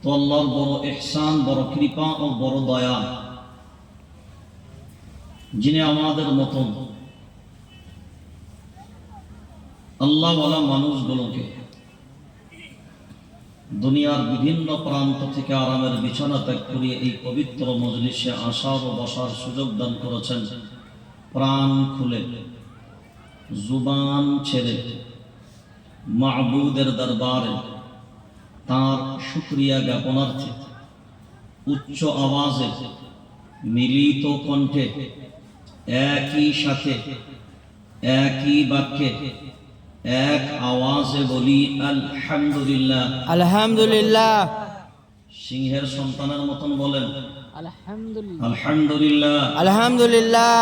তো আল্লাহর বড় ইহসান, বড় কৃপা ও বড় দয়া, যিনি আমাদের মতন আল্লাহওয়ালা মানুষগুলোকে দুনিয়ার বিভিন্ন প্রান্ত থেকে আরামের বিছানা ত্যাগ করিয়ে এই পবিত্র মজলিসে আসার ও বসার সুযোগ দান করেছেন। প্রাণ খুলে, জুবান ছেড়ে মাবুদের দরবারে তার শুকরিয়া জ্ঞাপনার্থে উচ্চ আওয়াজে মিলিত কণ্ঠে একই সাথে একই বাক্যে এক আওয়াজে বলি আলহামদুলিল্লাহ। আলহামদুলিল্লাহ। সিংহের সন্তানের মতন বলেন আলহামদুলিল্লাহ। আলহামদুলিল্লাহ। আলহামদুলিল্লাহ।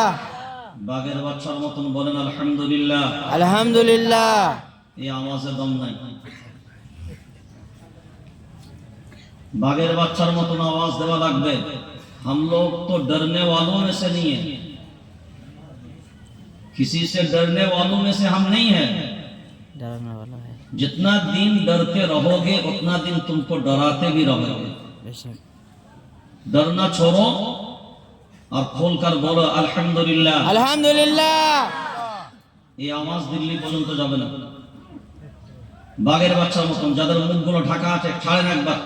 বাঘের বাচ্চার মতন বলেন আলহামদুলিল্লাহ। আলহামদুলিল্লাহ। এই আওয়াজে দম নাই। बाघेर बच्चार मतन आवाज देवा लागबे। हम लोग तो डरने वालों में से नहीं है, किसी से डरने वालों में से हम नहीं है। डरने वाला है। जितना दिन डरते रहोगे उतना दिन तुमको डराते भी रहोगे। बेशक। डरना छोड़ो और खोल कर बोलो अल्हम्दुलिल्लाह। अल्हम्दुलिल्लाह। ये आवाज दिल्ली पर्यন্ত যাবে না। বাঘের বাচ্চার মতন যাদের মুখগুলো ঢাকা আছে ছাড়েন একবার,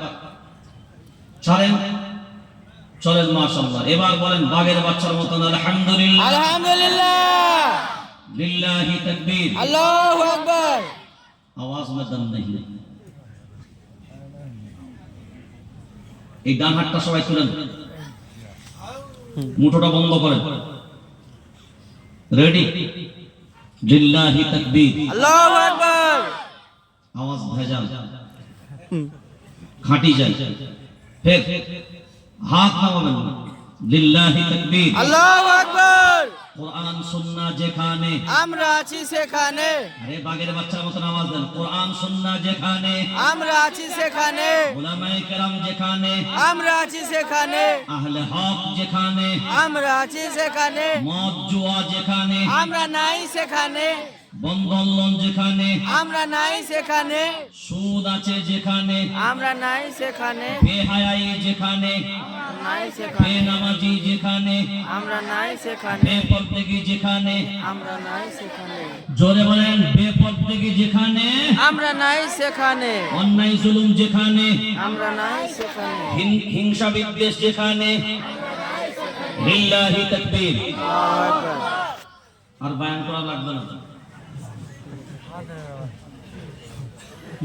ছাড়েন, চলেন মাশাআল্লাহ। এবার বলেন বাঘের বাচ্চার মতন আলহামদুলিল্লাহ। अल्हम्दुलिल्लाह। लिल्लाहि तकबीर। अल्लाहु अकबर। आवाज में दम नहीं है। এই ডান হাতটা সবাই তুলেন, মুঠোটা বন্ধ করেন। রেডি? লিল্লাহি তাকবীর। अल्लाहु अकबर। आवाज ভেজাল, খাঁটি যায়। फिर हाथ नामाবেন। লিল্লাহি তাকবীর। अल्लाहु अकबर। কোরআন সুন্নাহ যেখানে, আমরা আছি সেখানে। আরে বাঘের বাচ্চার মতন আওয়াজ দেন। কোরআন সুন্নাহ যেখানে, আমরা আছি সেখানে। উলামায়ে কেরাম যেখানে, আমরা আছি সেখানে। আহলে হক যেখানে, আমরা আছি সেখানে। মদ জুয়া যেখানে, আমরা নাই সেখানে। বন্ধন লোন যেখানে, আমরা নাই সেখানে। সুদ আছে যেখানে, আমরা নাই সেখানে। বেহায়াই যেখানে, নাই সেখানে। বেনামাজি যেখানে, আমরা নাই সেখানে। বেপরদেগি যেখানে, আমরা নাই সেখানে। জোরে বলেন বেপরদেগি যেখানে, আমরা নাই সেখানে। অন্যায় জুলুম যেখানে, আমরা নাই সেখানে। হিংসা বিদ্বেষ যেখানে। লিল্লাহি তাকবীর। আল্লাহু আকবার। আর বয়ান করা লাগবে না।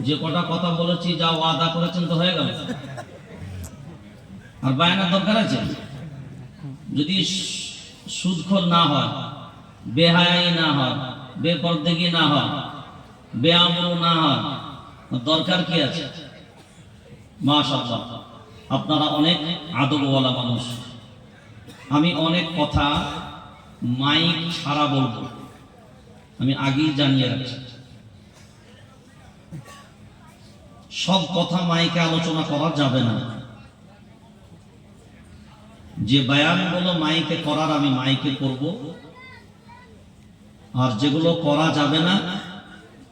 যে কটা কথা বলেছি, যা ওয়াদা করেছেন তো হয়ে গেল। আর বয়ানের দরকার আছে? যদি সুদখোর না হয়, বেহায়াই না হয়, বেপরদেগি না হয়, বেআমরু না হয়, দরকার কি আছে? মাশাআল্লাহ, আপনারা অনেক আদবওয়ালা মানুষ। আমি অনেক কথা মাইক ছাড়া বলবো, আমি আগেই জানিয়ে রাখছি। সব কথা মাইকে আলোচনা করা যাবে না। যে বয়ানগুলো মাইকে করার আমি মাইকে করব, আর যেগুলো করা যাবে না,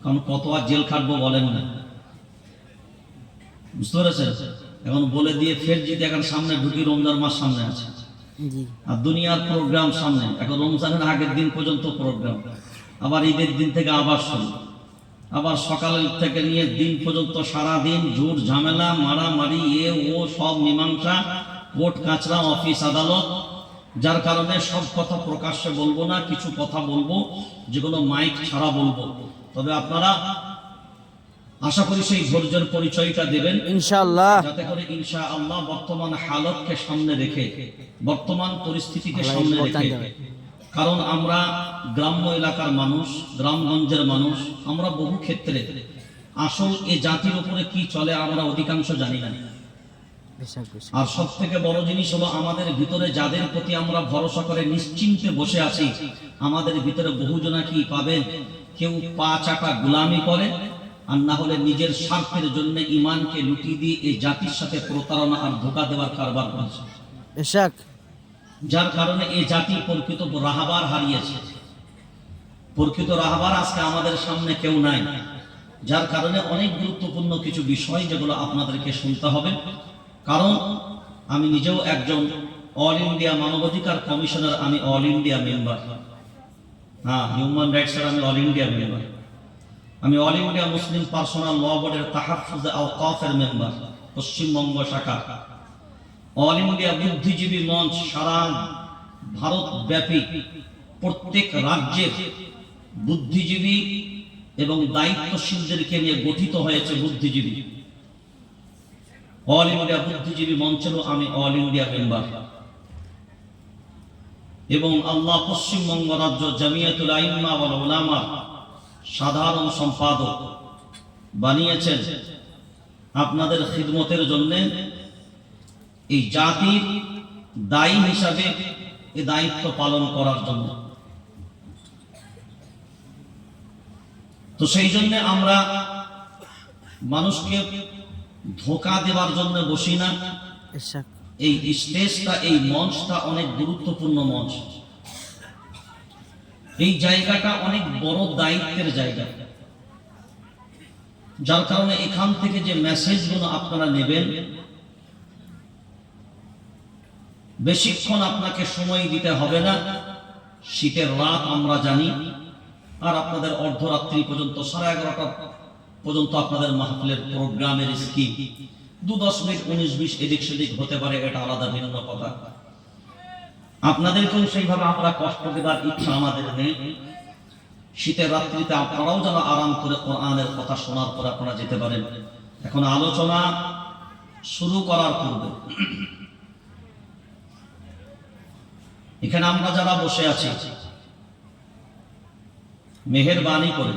কারণ কত আর জেল খাটবো বলেন না, বুঝতে পেরেছেন? এখন বলে দিয়ে ফের যদি এখন সামনে ঢুকি, রমজান মাস সামনে আছে আর দুনিয়ার প্রোগ্রাম সামনে। এখন রমজানের আগের দিন পর্যন্ত প্রোগ্রাম, আবার ঈদের দিন থেকে আবার শুরু, আবার সকালের থেকে নিয়ে দিন পর্যন্ত সারা দিন ঝুট ঝামেলা, মারামারি, ও সব মীমাংসা, কোর্ট কাছরা, অফিস আদালত। যার কারণে সব কথা প্রকাশ্যে বলবো না, কিছু কথা বলবো যেগুলো মাইক ছাড়া বলবো। তবে আপনারা আশা করি সেই ধৈর্যের পরিচয়টা দেবেন ইনশাআল্লাহ, যাতে করে ইনশাআল্লাহ বর্তমান হালতকে সামনে রেখে, বর্তমান পরিস্থিতিকে সামনে রেখে, কারণ আমরা গ্রাম্য এলাকার মানুষ, গ্রামগঞ্জের মানুষ, আমরা বহু ক্ষেত্রে আসল এই জাতির উপরে কি চলে আমরা অধিকাংশ জানি না। আর সব থেকে বড় জিনিস হলো আমাদের ভিতরে যাদের প্রতি আমরা ভরসা করে নিশ্চিন্তে বসে আছি, আমাদের ভিতরে বহুজনা কি পাবেন, কেউ পা চাটা গোলামি করে, আর না হলে নিজের স্বার্থের জন্য ইমানকে লুটিয়ে দিয়ে এই জাতির সাথে প্রতারণা আর ধোঁকা দেওয়ার কারবার করেছে। যার কারণে এই জাতি প্রকৃত রাহাবার হারিয়েছে। প্রকৃত রাহাবার আজকে আমাদের সামনে কেউ নাই। যার কারণে অনেক গুরুত্বপূর্ণ কিছু বিষয় যেগুলো আপনাদেরকে শুনতে হবে। কারণ আমি নিজেও একজন অল ইন্ডিয়া মানবাধিকার কমিশনের, আমি অল ইন্ডিয়া মেম্বার। হ্যাঁ, হিউম্যান রাইটসের আমি অল ইন্ডিয়া মেম্বার। আমি অল ইন্ডিয়া মুসলিম পার্সোনাল ল বোর্ডের তাহাফুজে আওকাফের মেম্বার, পশ্চিমবঙ্গ শাখা। অল ইন্ডিয়া বুদ্ধিজীবী মঞ্চ সারা ভারত ব্যাপী প্রত্যেক রাজ্যের বুদ্ধিজীবী এবং দায়িত্বশীলদেরকে নিয়ে গঠিত হয়েছে বুদ্ধিজীবী। অল ইন্ডিয়া বুদ্ধিজীবী মঞ্চেরও আমি অল ইন্ডিয়া মেম্বার এবং আল্লাহ পশ্চিমবঙ্গ রাজ্য জামিয়াতুল আইম্মা ওয়াল উলামা সাধারণ সম্পাদক বানিয়েছেন আপনাদের খিদমতের জন্য। এই জাতির দায়ী হিসাবে এই দায়িত্ব পালন করার জন্য। তো সেই জন্য আমরা মানুষকে ধোঁকা দেওয়ার জন্য বসি না। এই স্টেজটা, এই মঞ্চটা অনেক গুরুত্বপূর্ণ মঞ্চ। এই জায়গাটা অনেক বড় দায়িত্বের জায়গা, যার কারণে এখান থেকে যে মেসেজগুলো আপনারা নেবেন, বেশিক্ষণ আপনাকে সময় দিতে হবে না। শীতের রাত আমরা জানি, আর আপনাদের অর্ধরাত্রি পর্যন্ত 11:30 পর্যন্ত আপনাদের মাহফিলের প্রোগ্রামের স্কিম 2-10 মিনিট 19-20 এদিক সেদিক হতে পারে, এটা আলাদা ভিন্ন কথা। আপনাদেরকেও সেইভাবে আমরা কষ্ট দেবার ইচ্ছা আমাদের নেই। শীতের রাত্রিতে আপনারাও যেন আরাম করে কোরআনের কথা শোনার পর আপনারা যেতে পারেন। এখন আলোচনা শুরু করার পূর্বে এখানে আমরা যারা বসে আছি, মেহেরবানি করে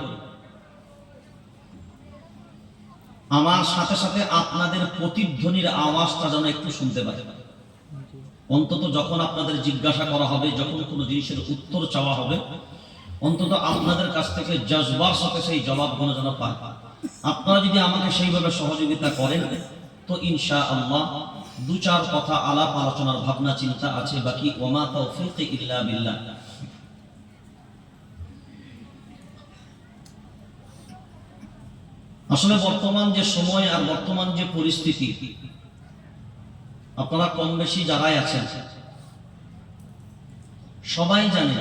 আমার সাথে সাথে আপনাদের প্রতিধ্বনির আওয়াজটা যেন একটু শুনতে পারে। অন্তত যখন আপনাদের জিজ্ঞাসা করা হবে, যখন কোনো জিনিসের উত্তর চাওয়া হবে, অন্তত আপনাদের কাছ থেকে জজবার সাথে সেই জবাবগুলো যেন পায়। আপনারা যদি আমাকে সেইভাবে সহযোগিতা করেন তো ইনশাআল্লাহ 2-4 কথা আলাপ আলোচনার ভাবনা চিন্তা আছে, বাকি ওমা তাওফীক ইল্লা বিল্লাহ। আসলে বর্তমান যে সময় আর বর্তমান যে পরিস্থিতি, আপনারা কম বেশি যারাই আছেন সবাই জানেন,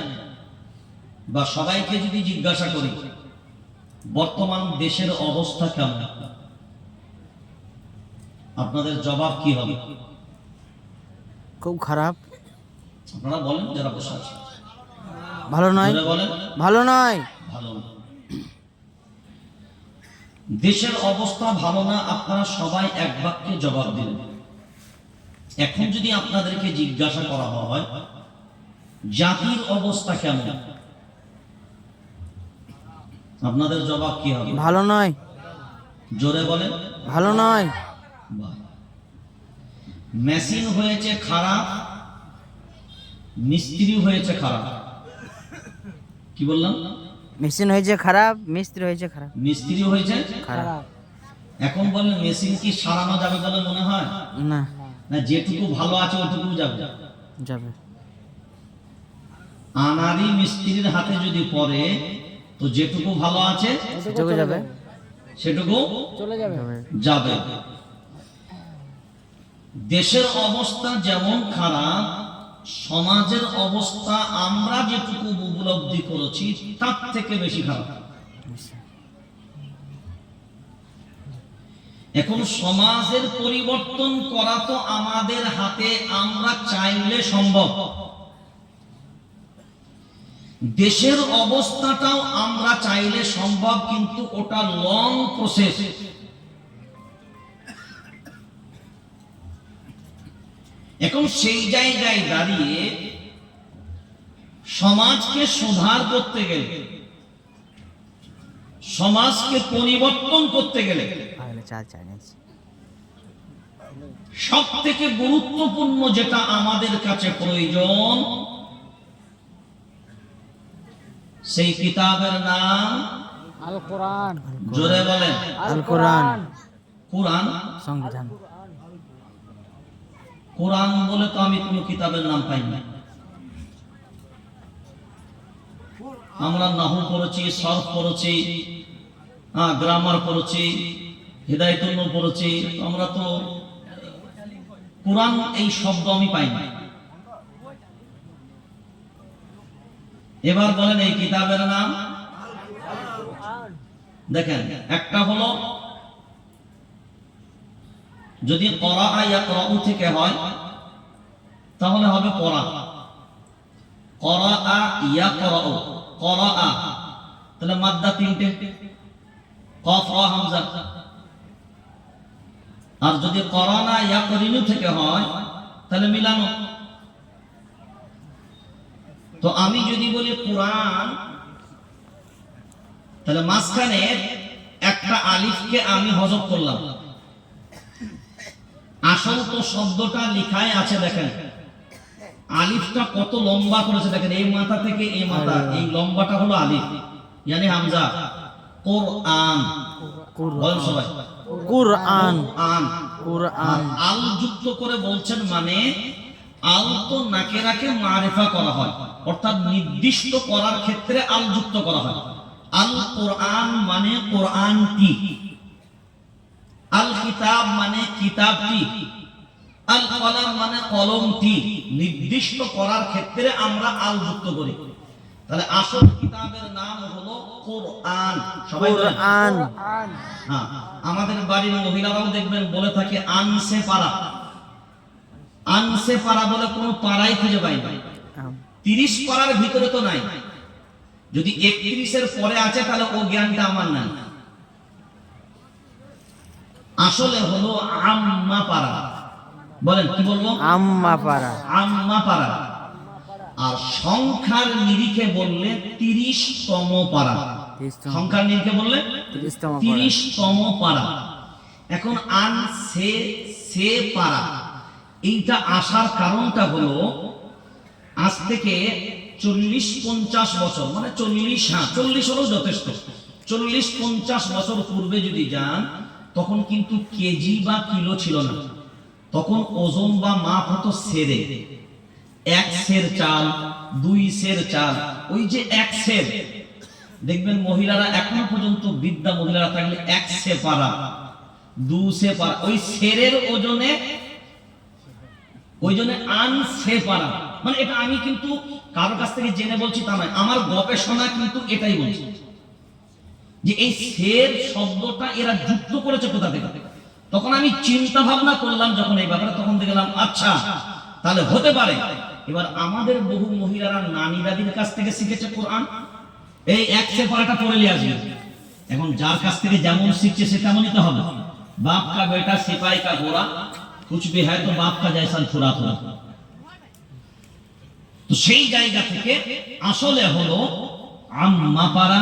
বা সবাইকে যদি জিজ্ঞাসা করি বর্তমান দেশের অবস্থা কেমন, আপনাদের জবাব কি হবে? খুব খারাপ। আপনারা বলেন, যারা বসে আছেন। ভালো নয়। বলেন ভালো নয়। ভালো না। দেশের অবস্থা ভালো না, আপনারা সবাই এক বাক্যে জবাব দিলেন। এখন যদি আপনাদেরকে জিজ্ঞাসা করা হয় জাতির অবস্থা কেমন, আপনাদের জবাব কি হবে? ভালো নয়। জোরে বলেন। ভালো নয়। মেশিন হয়েছে খারাপ, মিস্ত্রি হয়েছে খারাপ। কি বললাম? মেশিন হয়েছে খারাপ, মিস্ত্রি হয়েছে খারাপ। মিস্ত্রি হয়েছে খারাপ। এখন বলেন মেশিন কি সারানো যাবে বলে মনে হয়? না না, যেটুকু ভালো আছে ওটুকু যাবে। যাবে। আনারি মিস্ত্রির হাতে যদি পড়ে তো যেটুকু ভালো আছে সেটুকু যাবে, সেটুকু চলে যাবে। যাবে। দেশের অবস্থা যেমন খারাপ, সমাজের অবস্থা আমরা যেটুকু উপলব্ধি করেছি তার থেকে বেশি খারাপ। এখন সমাজের পরিবর্তন করা তো আমাদের হাতে, আমরা চাইলে সম্ভব। দেশের অবস্থাটাও আমরা চাইলে সম্ভব, কিন্তু ওটা লং প্রসেস। এখন সেই জায়গায় দাঁড়িয়ে সমাজকে সুধার করতে গেলে, সমাজকে পরিবর্তন করতে গেলে সব থেকে গুরুত্বপূর্ণ যেটা আমাদের কাছে প্রয়োজন, সেই কিতাবের নাম আল কোরআন। জোরে বলেন। আল কোরআন। কোরআন সংবিধান। কোরআন বলে তো আমি কোনো কিতাবের নাম পাই না। আমরা নাহু পড়েছি, সরফ পড়েছি, গ্রামার পড়েছি, হিদায়াতুল নূর পড়েছি, আমরা তো কোরআন এই শব্দ আমি পাই না। এবার বলেন এই কিতাবের নাম। দেখেন, একটা হলো যদি করা ইয়াকরাউ থেকে হয় তাহলে হবে পড়া, করা ইয়াকরাউ, করা, তাহলে মাদ্দা তিনটে, কফ রা হামজা। আর যদি করানা ইয়াকরিনু থেকে হয় তাহলে মিলানো। তো আমি যদি বলি কোরআন, তাহলে মাঝখানে একটা আলিফকে আমি হযফ করলাম। আসল তো শব্দটা লিখায় আছে, দেখেন আলিফটা কত লম্বা করেছে, দেখেন এই মাথা থেকে এই মাথা, এই লম্বাটা হলো আলিফ, মানে হামজা। কোরআন বলেন সবাই, কুরআন, আন, কুরআন। আল যুক্ত করে বলছেন, মানে আল তো নাকেরাকে মারিফা করা হয়, অর্থাৎ নির্দিষ্ট করার ক্ষেত্রে আল যুক্ত করা হয়। আল কোরআন মানে কোরআনটি, আল কিতাব মানে কিতাবটি, আল কলম মানে কলমটি। নির্দিষ্ট করার ক্ষেত্রে আমরা আল যুক্ত করি। তাহলে আসল কিতাবের নাম হলো কোরআন। সবাই বলেন কুরআন। হ্যাঁ, আমাদের বাড়ির মহিলারাও দেখবেন বলে থাকে আনসে পারা। আনসে পারা বলে কোনো পাড়াই খুঁজে পাই না। 30 পাড়ার ভিতরে তো নাই, যদি 31-এর পরে আছে তাহলে ও জ্ঞানটা আমার নাই। আসলে হলো আম্মা পাড়া। বলেন কি বলবো? আম্মা পাড়া। আম্মা পাড়া। আর সংখ্যার নিরিখে বললে 30তম পাড়া। সংখ্যার নিরিখে বললে 30তম পাড়া। এখন আন সে পাড়া, এইটা আসার কারণটা হলো আজ থেকে 40-50 বছর, মানে 40 হলেও যথেষ্ট, 40-50 বছর পূর্বে যদি যান, তখন কিন্তু কেজি বা কিলো ছিল না। তখন ওজন বা মাপ হতো সেরে। 1 সের চাল, 2 সের চাল, ওই যে 1 সের, দেখবেন মহিলারা এখনো পর্যন্ত বিদ্যা মহিলারা থাকলে 1 সে পারা, 2 সে পারা, ওই সেরের ওজনে আন সে পারা। মানে এটা আমি কিন্তু কারোর কাছ থেকে জেনে বলছি তা নয়, আমার গবেষণা কিন্তু এটাই বলছে যে এই সের শব্দটা এরা যুক্ত করেছে কোথা থেকে। তখন আমি চিন্তা ভাবনা করলাম যখন এই ব্যাপারে, তখন দেখলাম আচ্ছা তাহলে হতে পারে। এবার আমাদের বহু মহিলারা নানি দাদির কাছ থেকে শিখেছে কোরআন, এই 1 সে পারাটা পড়ে নিয়ে আসবে। এখন যার কাছ থেকে যেমন শিখছে সে তেমনই তো হবে। বাপ কা বেটা সিপাही का घोड़ा, कुछ भी है तो बाप का जैसा थोड़ा थोड़ा। তো সেই জায়গা থেকে আসলে হলো আম্মা পারা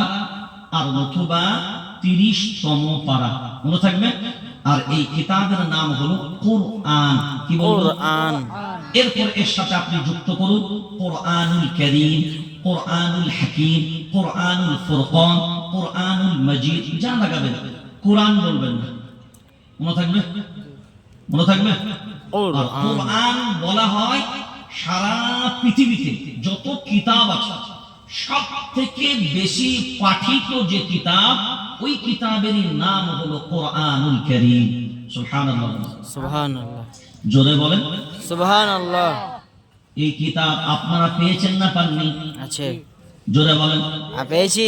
আর নতুবা 30তম পারা, মনে থাকবে। আর এই কিতাবের নাম হলো কোরআন। কি বলবো? কুরআন। এরপর এর সাথে আপনি যুক্ত করুন কোরআনুল কারীম, কোরআনুল হাকীম, কোরআনুল ফুরকান, কোরআনুল মাজিদ, যা লাগাবেন কোরআন বলবেন না, মনে থাকবে, মনে থাকবে। আর কোরআন বলা হয় সারা পৃথিবীতে যত কিতাব আছে সব থেকে বেশি পাঠিত যে কিতাব, ওই কিতাবের নাম হলো কোরআনুল কারীম। সুবহানাল্লাহ, সুবহানাল্লাহ। জোরে বলেন সুবহানাল্লাহ। এই কিতাব আপনারা পেয়েছেন না পাননি? আছে। জোরে বলেন। পেয়েছি।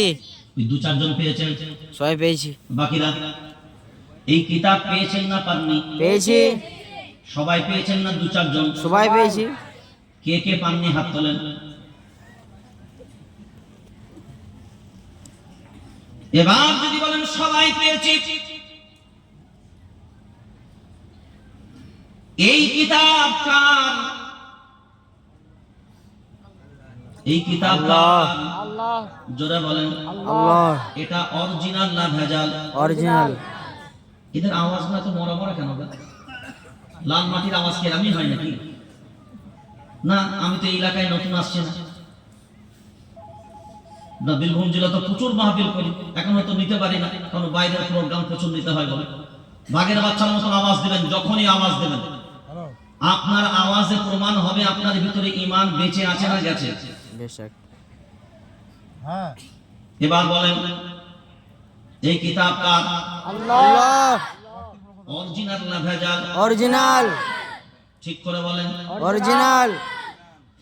ওই 2-4 জন পেয়েছেন, সবাই পেয়েছি। বাকিরা এই কিতাব পেয়েছেন না পাননি? পেয়েছি। সবাই পেয়েছেন না 2-4 জন? সবাই পেয়েছি। কে কে পাননি হাত তোলেন। এবার যদি বলেন সবাই পেয়েছি, এই কিতাব কার? এই কিতাব কার? আল্লাহ। জোরে বলেন। আল্লাহ। এটা অরিজিনাল না ভেজাল? অরিজিনাল। এদের আওয়াজগুলো তো মরা মরা কেন? লাল মাটির আওয়াজ কি এরকমই হয় নাকি? না, আমি তো এই এলাকায় নতুন আসছি না, বীরভূম জেলা তো প্রচুর মাহফিল করি, এখন হয়তো নিতে পারি না, কারণ বাইরের প্রোগ্রাম প্রচুর নিতে হয় বলে। বাঘের বাচ্চার মতন আওয়াজ দেবেন, যখনই আওয়াজ দেবেন আপনার আওয়াজে প্রমাণ হবে আপনার ভিতরে ঈমান বেঁচে আছে না গেছে। বেশক। এবার বলেন এই কিতাব কার? আল্লাহ। অরিজিনাল না ভেজাল? অরিজিনাল। ঠিক করে বলেন, অরিজিনাল।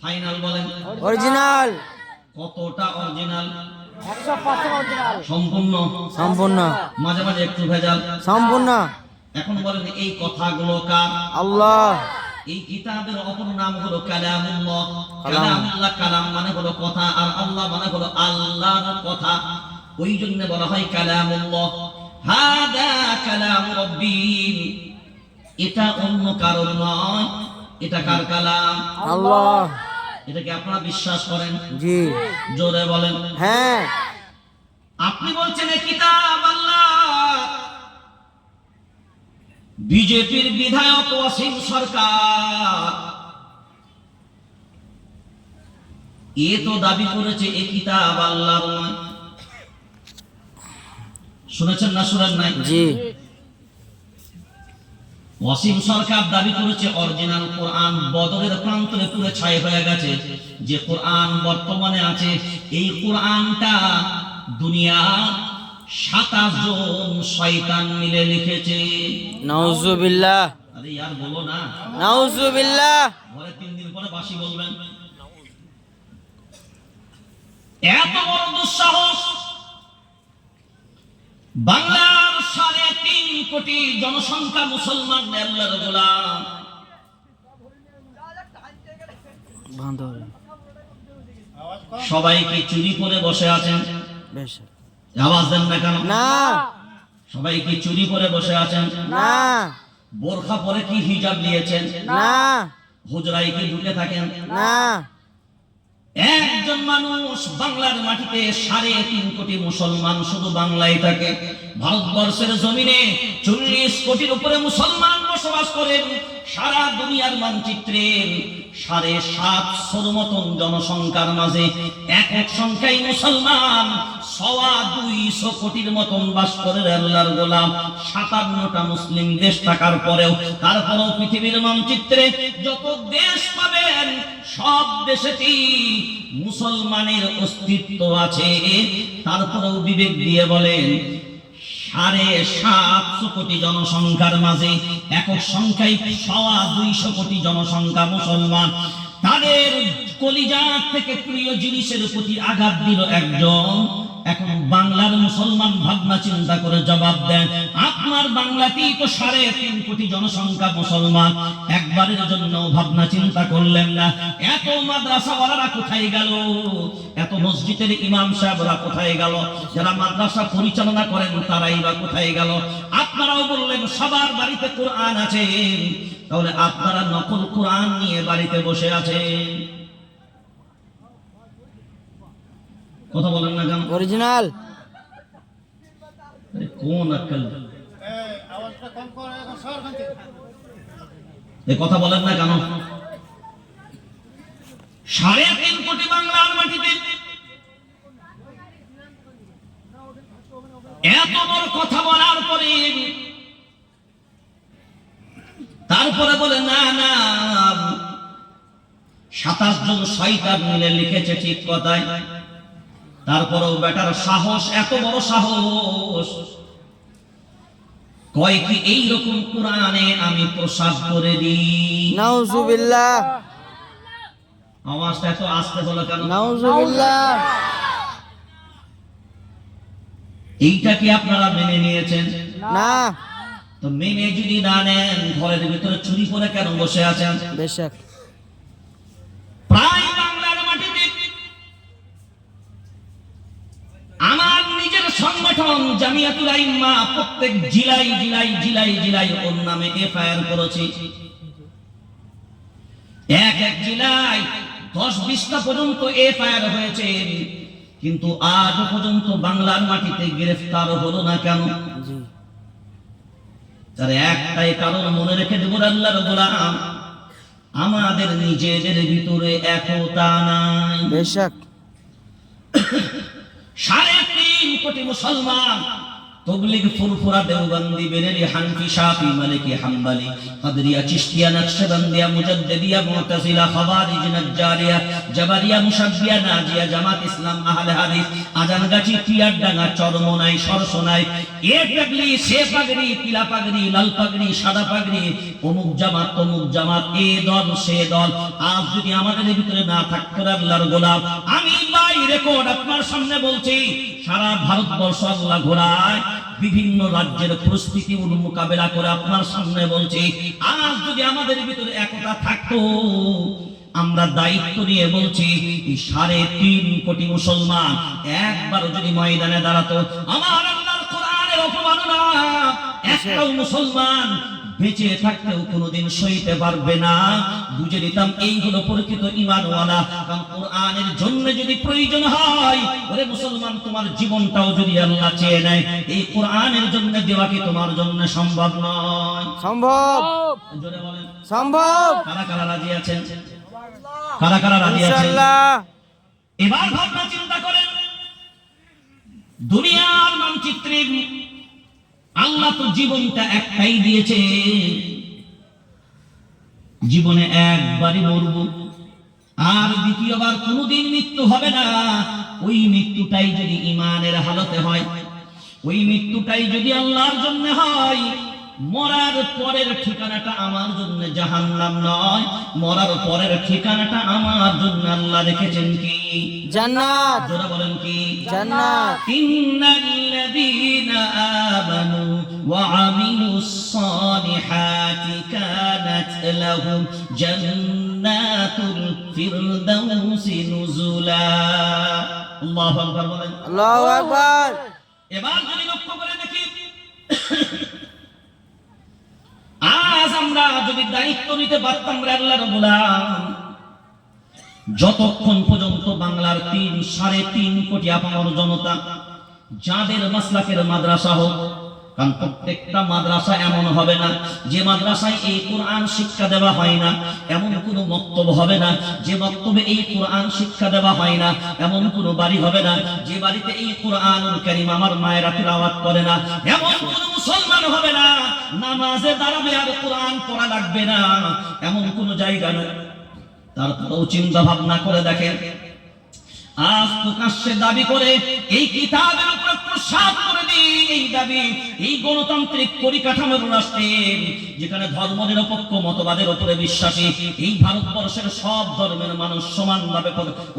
ফাইনাল বলেন। অরিজিনাল। কতটা অরিজিনাল? 100% অরিজিনাল। সম্পূর্ণ? সম্পূর্ণ। মাঝে মাঝে একটু ভেজাল? সম্পূর্ণ। এখন বলেন এই কথাগুলো কার? আল্লাহ। এই কিতাবের অপর নাম হলো কালামুল্লাহ। কালাম। কালামুল্লাহ, কালাম মানে হলো কথা, আর আল্লাহ মানে হলো আল্লাহর কথা। ওই জন্য বলা হয় কালামুল্লাহ। হাদা কালাম রাব্বি, এটা অন্য কারণ নয়, এটা কার কালাম? আল্লাহ। এটা কি আপনারা বিশ্বাস করেন? জি। জোরে বলেন। হ্যাঁ। আপনি বলছেন এই কিতাব আল্লাহ। বিজেপির বিধায়ক ওয়াসিম সরকার এ তো দাবি করেছে এই কিতাব আল্লাহর নয়। শুনেছেন না শুনেন নাই? জি। ওয়াসিম সরকার দাবি করেছে অরিজিনাল কোরআন বদরের প্রান্তরে পুরো ছাই হয়ে গেছে। যে কোরআন বর্তমানে আছে এই কোরআনটা দুনিয়া 27 জন শয়তান মিলে লিখেছে। নাউজুবিল্লাহ। আরে यार বলো না, নাউজুবিল্লাহ। ঘরে 3 দিন পরে বাসি বলবেন। এত বড় দুঃসাহস! বাংলার 3.5 কোটি জনসংখ্যা মুসলমান, আল্লাহর গোলাম। বন্ধ হবে। সবাই কি চুরি করে বসে আছেন? বেশ। আওয়াজ দেন না কেন? না। সবাই কি চুরি করে বসে আছেন? না। বোরখা পরে কি হিজাব নিয়েছেন? না। হুজরায় কি ঢুকে থাকেন? না। একজন মানুষ বাংলার মাটিতে 3.5 কোটি মুসলমান শুধু বাংলায় থাকে। ভারতবর্ষের জমিনে 40 কোটির উপরে মুসলমান বসবাস করেন। সারা দুনিয়ার মানচিত্রে 750 মতন জনসংখ্যার মাঝে একক সংখ্যায় মুসলমান 250 কোটির মতন বাস করে। আল্লাহর গোলাম, 57টা মুসলিম দেশ থাকার পরেও, তারপরেও পৃথিবীর মানচিত্রে যত দেশ পাবেন সব দেশেতেই মুসলমানের অস্তিত্ব আছে। তারপরেও বিবেক দিয়ে বলেন 750 কোটি জনসংখ্যার মাঝে একক সংখ্যায় 250 কোটি জনসংখ্যা মুসলমান। তাদের কলিজা থেকে প্রিয় জিনিসের প্রতি আঘাত দিল একজন। এখন বাংলার মুসলমান ভাবনা চিন্তা করে জবাব দেন, আপনার বাংলাতেই তো 3.5 কোটি জনসংখ্যা মুসলমান, একবারের জন্য ভাবনা চিন্তা করলেন না? এত মাদ্রাসাওয়ালারা কোথায় গেল? এত মসজিদের ইমাম সাহেবরা কোথায় গেল? যারা মাদ্রাসা পরিচালনা করেন তারাই বা কোথায় গেল? আপনারাও বললেন সবার বাড়িতে কোরআন আছে, তাহলে আপনারা নকল কোরআন নিয়ে বাড়িতে বসে আছেন। কথা বলেন না কেন? অরিজিনাল। কোন আক্কেল? এই কথা বলেন না কেন? 3.5 কোটি বাংলার মাটিতে এত বড় কথা বলার পরে তারপরে বলে না না 27 জন শয়তান মিলে লিখেছে, ঠিক কথাই। তারপরেও বেটার সাহস, এত বড় সাহস, কয় কি এইরকম কোরআনে আমি প্রসাদ করে দিই। নাউজুবিল্লাহ। আওয়াজটা এত আস্তে হলো কেন? নাউজুবিল্লাহ। এইটা কি আপনারা মেনে নিয়েছেন? না। তো মেনে যদি না নেন, ঘরের ভিতরে চুরি করে কেন বসে আছেন? বেশক। প্রায় বাংলার মাটিতে আমার নিজের সংগঠন জামিয়াতুল আইম্মা প্রত্যেক জেলায় ওর নামে এফআইআর করেছে। এক জেলায় 10-20টা পর্যন্ত এফআইআর হয়েছে, কিন্তু আজ পর্যন্ত বাংলার মাটিতে গ্রেফতার হলো না কেন? জি। তার একটাই কারণ মনে রেখে দেব, আল্লাহর গোলাম, আমাদের নিজেদের ভিতরে একতা নাই। বেশক। 3.5 কোটি মুসলমান তবলিগ ফুরফুরা দেওবন্দি বেরেলি হানফি শাফি মালিকি হাম্বলি কাদরিয়া চিশতিয়া নকশবন্দিয়া মুজাদ্দিদিয়া মুতাজিলা খাওয়ারিজ নাজ্জারিয়া জাবারিয়া মুশাব্বিয়া নাজিয়া জামাত ইসলাম আহলে হাদিস আজানগাছি টিয়ারডাঙ্গা চরমনাই সরসনাই এ পাগড়ি সে পাগড়ি পিলা পাগড়ি লাল পাগড়ি সাদা পাগড়ি অমুক জামাত এ দল সে দল আজ যদি আমাদের ভিতরে না থাকতো আল্লাহর গোলাম আমি বাই রেকর্ড আপনার সামনে বলছি সারা ভারতবর্ষ আল্লাহ ঘোরায় বিভিন্ন রাজ্যের পরিস্থিতি মোকাবেলা করে আপনার সামনে বলছি আজ যদি আমাদের ভিতরে একতা থাকতো আমরা দায়িত্ব নিয়ে বলছি 3.5 কোটি মুসলমান একবার যদি ময়দানে দাঁড়াতো আমার আল্লাহর কোরআনের অপমাননা একটাও মুসলমান বেঁচে থাকতেও কোনোদিন সইতে পারবে না। বুঝে নিতাম এই হলো প্রকৃত ঈমানওয়ালা। কারণ কোরআনের জন্য যদি প্রয়োজন হয়, ওরে মুসলমান তোমার জীবনটাও যদি আল্লাহ চেয়ে নেয়, এই কোরআনের জন্য দেওয়া কি তোমার জন্য সম্ভব নয়? সম্ভব। জোরে বলেন সম্ভব। কারা কারা রাজি আছেন? কারা কারা রাজি আছেন? ইনশাআল্লাহ। এবার ভাবনা চিন্তা করেন, দুনিয়ার মানচিত্রে আল্লাহ তো জীবনটা একটাই দিয়েছে, জীবনে একবারই মরব, আর দ্বিতীয়বার কোনোদিন মৃত্যু হবে না। ওই মৃত্যুটাই যদি ঈমানের হালতে হয়, ওই মৃত্যুটাই যদি আল্লাহর জন্য হয়, মরার পরের ঠিকানাটা আমার জন্য জাহান্নাম নয়, মরার পরের ঠিকানাটা আমার জন্য আল্লাহ রেখেছেন কি? জান্নাত। জোরে বলেন কি? জান্নাত। ইন্নাল্লাযীনা আমানু ওয়া আমিলুস সালিহাতি কানাত লাহুম জান্নাতুল ফিরদাউসি নুজুলা। আল্লাহু আকবার বলেন। আল্লাহু আকবার। এবার যদি লক্ষ্য করে দেখি, আজ আমরা যদি দায়িত্ব নিতে পারতাম আল্লাহর গোলাম, যতক্ষণ পর্যন্ত বাংলার 3.5 কোটি আপামর জনতা যাদের মাসলাকের মাদ্রাসা হোক, কারণ প্রত্যেকটা মাদ্রাসা এমন হবে না যে মাদ্রাসায় এই কোরআন শিক্ষা দেওয়া হয় না, এমন কোন মক্তব হবে না যে মক্তবে এই কোরআন শিক্ষা দেওয়া হয় না, এমন কোন বাড়ি হবে না যে বাড়িতে এই কোরআনুল কারীম আমার মায়েরা তিলাওয়াত করে না, এমন কোন মুসলমান হবে না নামাজে দাঁড়াবে আর কোরআন পড়া লাগবে না, এমন কোন জায়গা নয়। তারপরেও চিন্তা ভাবনা করে দেখেন, আজ প্রকাশ্যে দাবি করে এই কিতাবের উপরে প্রসাদ করে দিই, এই দাবি এই গণতান্ত্রিক পরিকাঠামোর রাষ্ট্রে যেখানে ধর্মনিরপেক্ষ মতবাদের উপরে বিশ্বাসী এই ভারতবর্ষের সব ধর্মের মানুষ সমানভাবে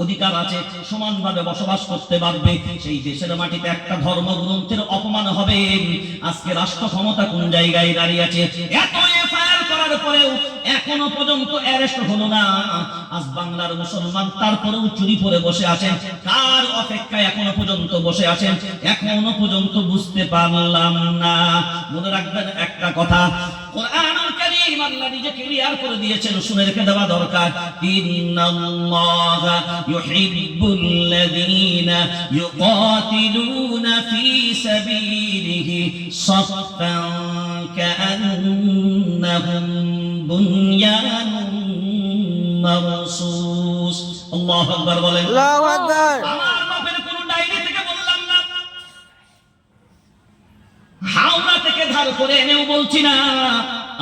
অধিকার আছে, সমানভাবে বসবাস করতে পারবে, সেই দেশের মাটিতে একটা ধর্মগ্রন্থের অপমান হবে। আজকে রাষ্ট্র ক্ষমতা কোন জায়গায় দাঁড়িয়ে আছে? এত এফআইআর করার পরেও এখনো পর্যন্ত অ্যারেস্ট হলো না। আজ বাংলার মুসলমান তারপরেও চুরি করে বসে আছেন, কার অপেক্ষায় এখনো পর্যন্ত বসে আছেন এখনো পর্যন্ত বুঝতে পারলাম না। মনে রাখবেন একটা কথা, কোরআনুল কারীম আল্লাহ নিজে ক্লিয়ার করে দিয়েছেন, শুনে রেখে দেওয়া দরকার। ইন্নাল্লাহা ইউহিব্বুল্লাযীনা ইউকাতিলুনা ফী সাবিলিহি সাফফান কাআন্নাহুম বুনয়ানুম মারসুস। আল্লাহু আকবার বলেন। আল্লাহু আকবার। আমার বাপের কোন ডায়েরি থেকে বললাম না, হাওড়া থেকে ধার করে এনেও বলছি না।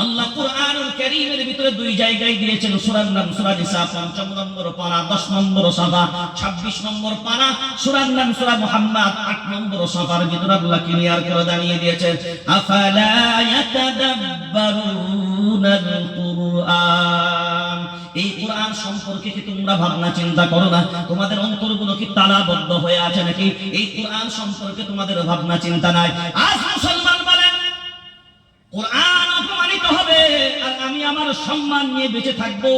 আল্লাহ কোরআনুল কারীমের ভিতরে 2 জায়গায় দিয়েছেন সূরার নাম সূরা নিসা 5 নম্বর পারা 10 নম্বর সাফা, 26 নম্বর পারা সূরার নাম সূরা মুহাম্মদ 8 নম্বর সাফার ভিতরে আল্লাহ ক্লিয়ার করে জানিয়ে দিয়েছেন, আফালা ইয়াতাদাব্বারুনাল কুরআন। এই কোরআন সম্পর্কে কি তোমরা ভাবনা চিন্তা করো না? তোমাদের অন্তরগুলো কি তালাবদ্ধ হয়ে আছে নাকি? এই কোরআন সম্পর্কে তোমাদের ভাবনা চিন্তা নাই। আজ মুসলমান বলেন কোরআন অপমানিত হবে আর আমি আমার সম্মান নিয়ে বেঁচে থাকবো,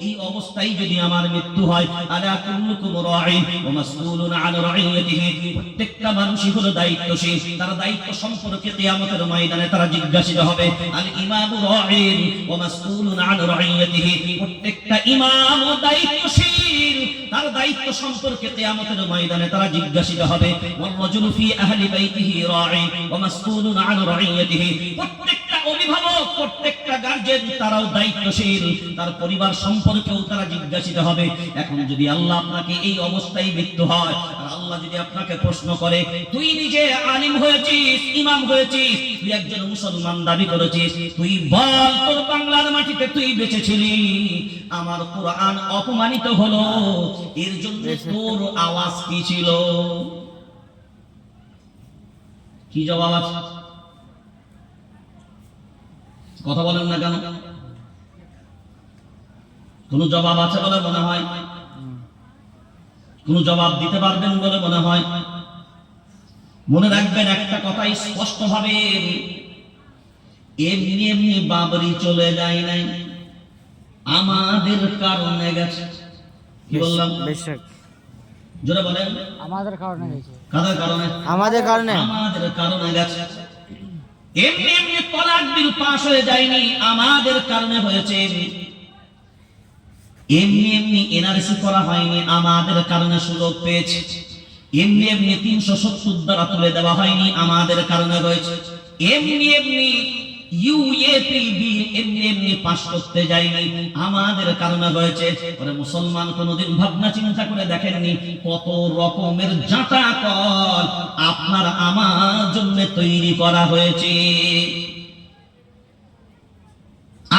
এই অবস্থায় যদি আমার মৃত্যু হয়, আলা কুল্লুকুম রাঈন ওয়া মাসউলুন আন রাঈয়াতিহি, প্রত্যেকটা মানুষই হলো দায়িত্বশীল, তার দায়িত্ব সম্পর্কে কিয়ামতের ময়দানে তারা জিজ্ঞাসিত হবে। আল ইমামু রাঈন ওয়া মাসউলুন আন রাঈয়াতিহি, প্রত্যেকটা ইমাম দায়িত্বশীল, তার দায়িত্ব সম্পর্কে কিয়ামতের ময়দানে তারা জিজ্ঞাসিত হবে। ওয়াল রাজুলু ফি আহলি বাইতিহি রাঈন ওয়া মাসউলুন আন রাঈয়াতিহি, প্রত্যেকটা অভিভাবক, প্রত্যেকটা গার্জেন তারাও দায়িত্বশীল, তার পরিবার সম্পর্কেও তারা জিজ্ঞাসিত হবে। এখন যদি আল্লাহ আপনাকে এই অবস্থায় মৃত্যু হয়, আর আল্লাহ যদি আপনাকে প্রশ্ন করে, তুই নিজে আলিম হয়েছিস, ইমাম হয়েছিস, তুই একজন মুসলমান দাবি করেছিস, তুই বল তোর বাংলার মাটিতে তুই বেঁচে ছিলি, আমার কোরআন অপমানিত হলো, এর জন্য তোর আওয়াজ কি ছিল? কি জবাব আছে? কথা বলেন না কেন? কোন জবাব আছে বলে মনে হয়? কোন জবাব দিতে পারবেন বলে মনে হয়? মনে রাখবেন একটা কথাই স্পষ্ট ভাবে, এমনি এমনি বাবরি চলে যায় নাই, আমাদের কারণে গেছে। কি বললাম? বেশক। জোরে বলেন। আমাদের কারণে হয়েছে। কাদের কারণে? আমাদের কারণে। আমাদের কারণে গেছে। এমনি এমনি তলাক বিল পাস হয়ে যায়নি, আমাদের কারণে হয়েছে। এমনি এমনি এনআরসি করা হয়নি, আমাদের কারণে সুযোগ পেয়েছে। এমনি এমনি 370 দ্বারা তুলে দেওয়া হয়নি, আমাদের কারণে হয়েছে। এমনি এমনি ইউএপি বিল এমনি এমনি পাস করতে যায়নি, আমাদের কারণে হয়েছে। পরে মুসলমান কোনদিন ভাবনা চিন্তা করে দেখেননি কত রকমের জাঁতাকল আপনার আমার জন্য তৈরি করা হয়েছে।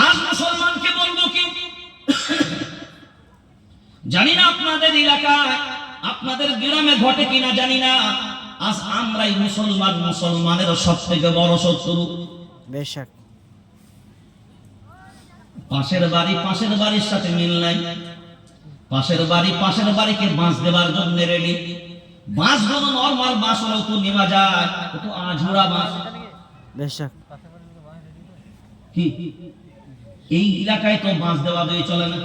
আজ মুসলমানকে বলবো কি, জানি না আপনাদের এলাকায় আপনাদের গ্রামে ঘটে কিনা জানি না, আজ আমরাই মুসলমান মুসলমানের সবথেকে বড় শত্রু। বেশক। পাশের বাড়ির সাথে মিল নাই, পাশের বাড়িকে বাঁশ দেবার জন্য রেডি। বাঁশ গুলো নরমাল বাঁশ হলেও তো নেওয়া যায়, তো আঝুরা বাঁশ। বেশক। কি এই এলাকায় তো বাঁশ দেওয়া দিয়ে চলে না?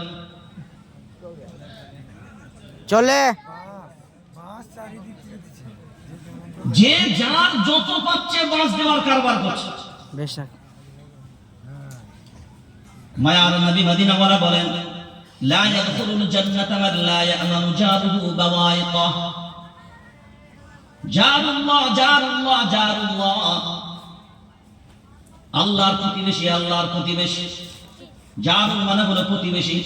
চলে। যে যার যত পাচ্ছে বাঁশ দেওয়ার কারবার করছে। বেশক। মায়ার নবী মদিনা ওয়ালা বলেন, লা ইয়াদখুলুল জান্নাতা মান লা ইয়ামানু জারুহু বাওয়াইকা। জারুল্লাহ জারুল্লাহ জারুল্লাহ, আল্লাহর প্রতিবেশী, আল্লাহর প্রতিবেশী। জারুল মানে হলো প্রতিবেশী।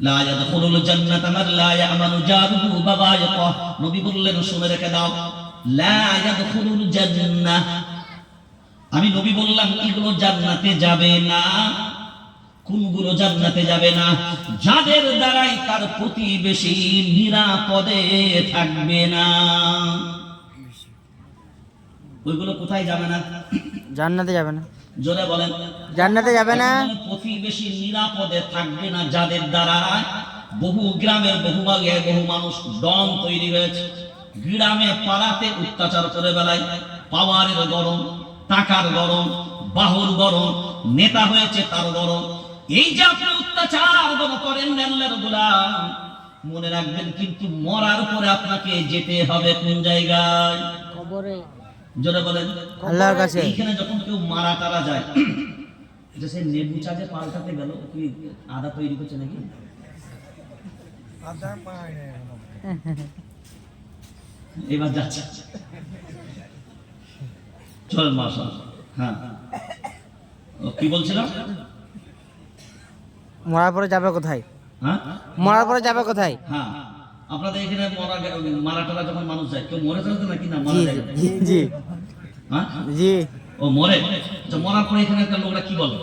লা ইয়াদখুলুল জান্নাতা মান লা ইয়ামানু জারুহু বাওয়াইকা। নবী বললেন শুনে রেখে দাও, লা ইয়াদখুলুল জান্নাহ, আমি নবী বললাম এগুলো জান্নাতে যাবে না। কোনগুলো জান্নাতে যাবে না? যাদের দ্বারাই তার প্রতিবেশী নিরাপদে থাকবে না। ওইগুলো কোথায় যাবে না? জান্নাতে যাবে না। জোরে বলেন। জান্নাতে যাবে না। প্রতিবেশী নিরাপদে থাকবে না, যাদের দ্বারা বহু গ্রামের বহু ভাগে বহু মানুষ ডন তৈরি হয়েছে। গ্রামে পাড়াতে অত্যাচার করে বেলায়, পাওয়ারের গরম, টাকার গরম, বাহুর গরম, নেতা হয়েছে তার গরম। এই যে আপনি অত্যাচার করেন আল্লাহর গোলাম, মনে রাখবেন কিন্তু মরার পরে আপনাকে যেতে হবে কোন জায়গায়? কবরে। জোরে বলেন। আল্লাহর কাছে। এইখানে যখন কেউ মারা টারা যায়, এটা সে নেবু চাষে পাল্টাতে গেল, কি আদা তৈরি করছে নাকি? এবার যাচ্ছে। চলেন মাশাআল্লাহ। হ্যাঁ, কি বলছিলাম? মরার পরে যাবে কোথায়? হ্যাঁ, মরার পরে যাবে কোথায়? হ্যাঁ, আপনাদের এখানে মারা টারা যখন মানুষ যায়, কেউ মরে চলতে নাকি না মারা জি যায়? জি জি হ্যাঁ, জি। ও মরে। আচ্ছা, মরার পরে এখানে একটা লোকরা কি বলে?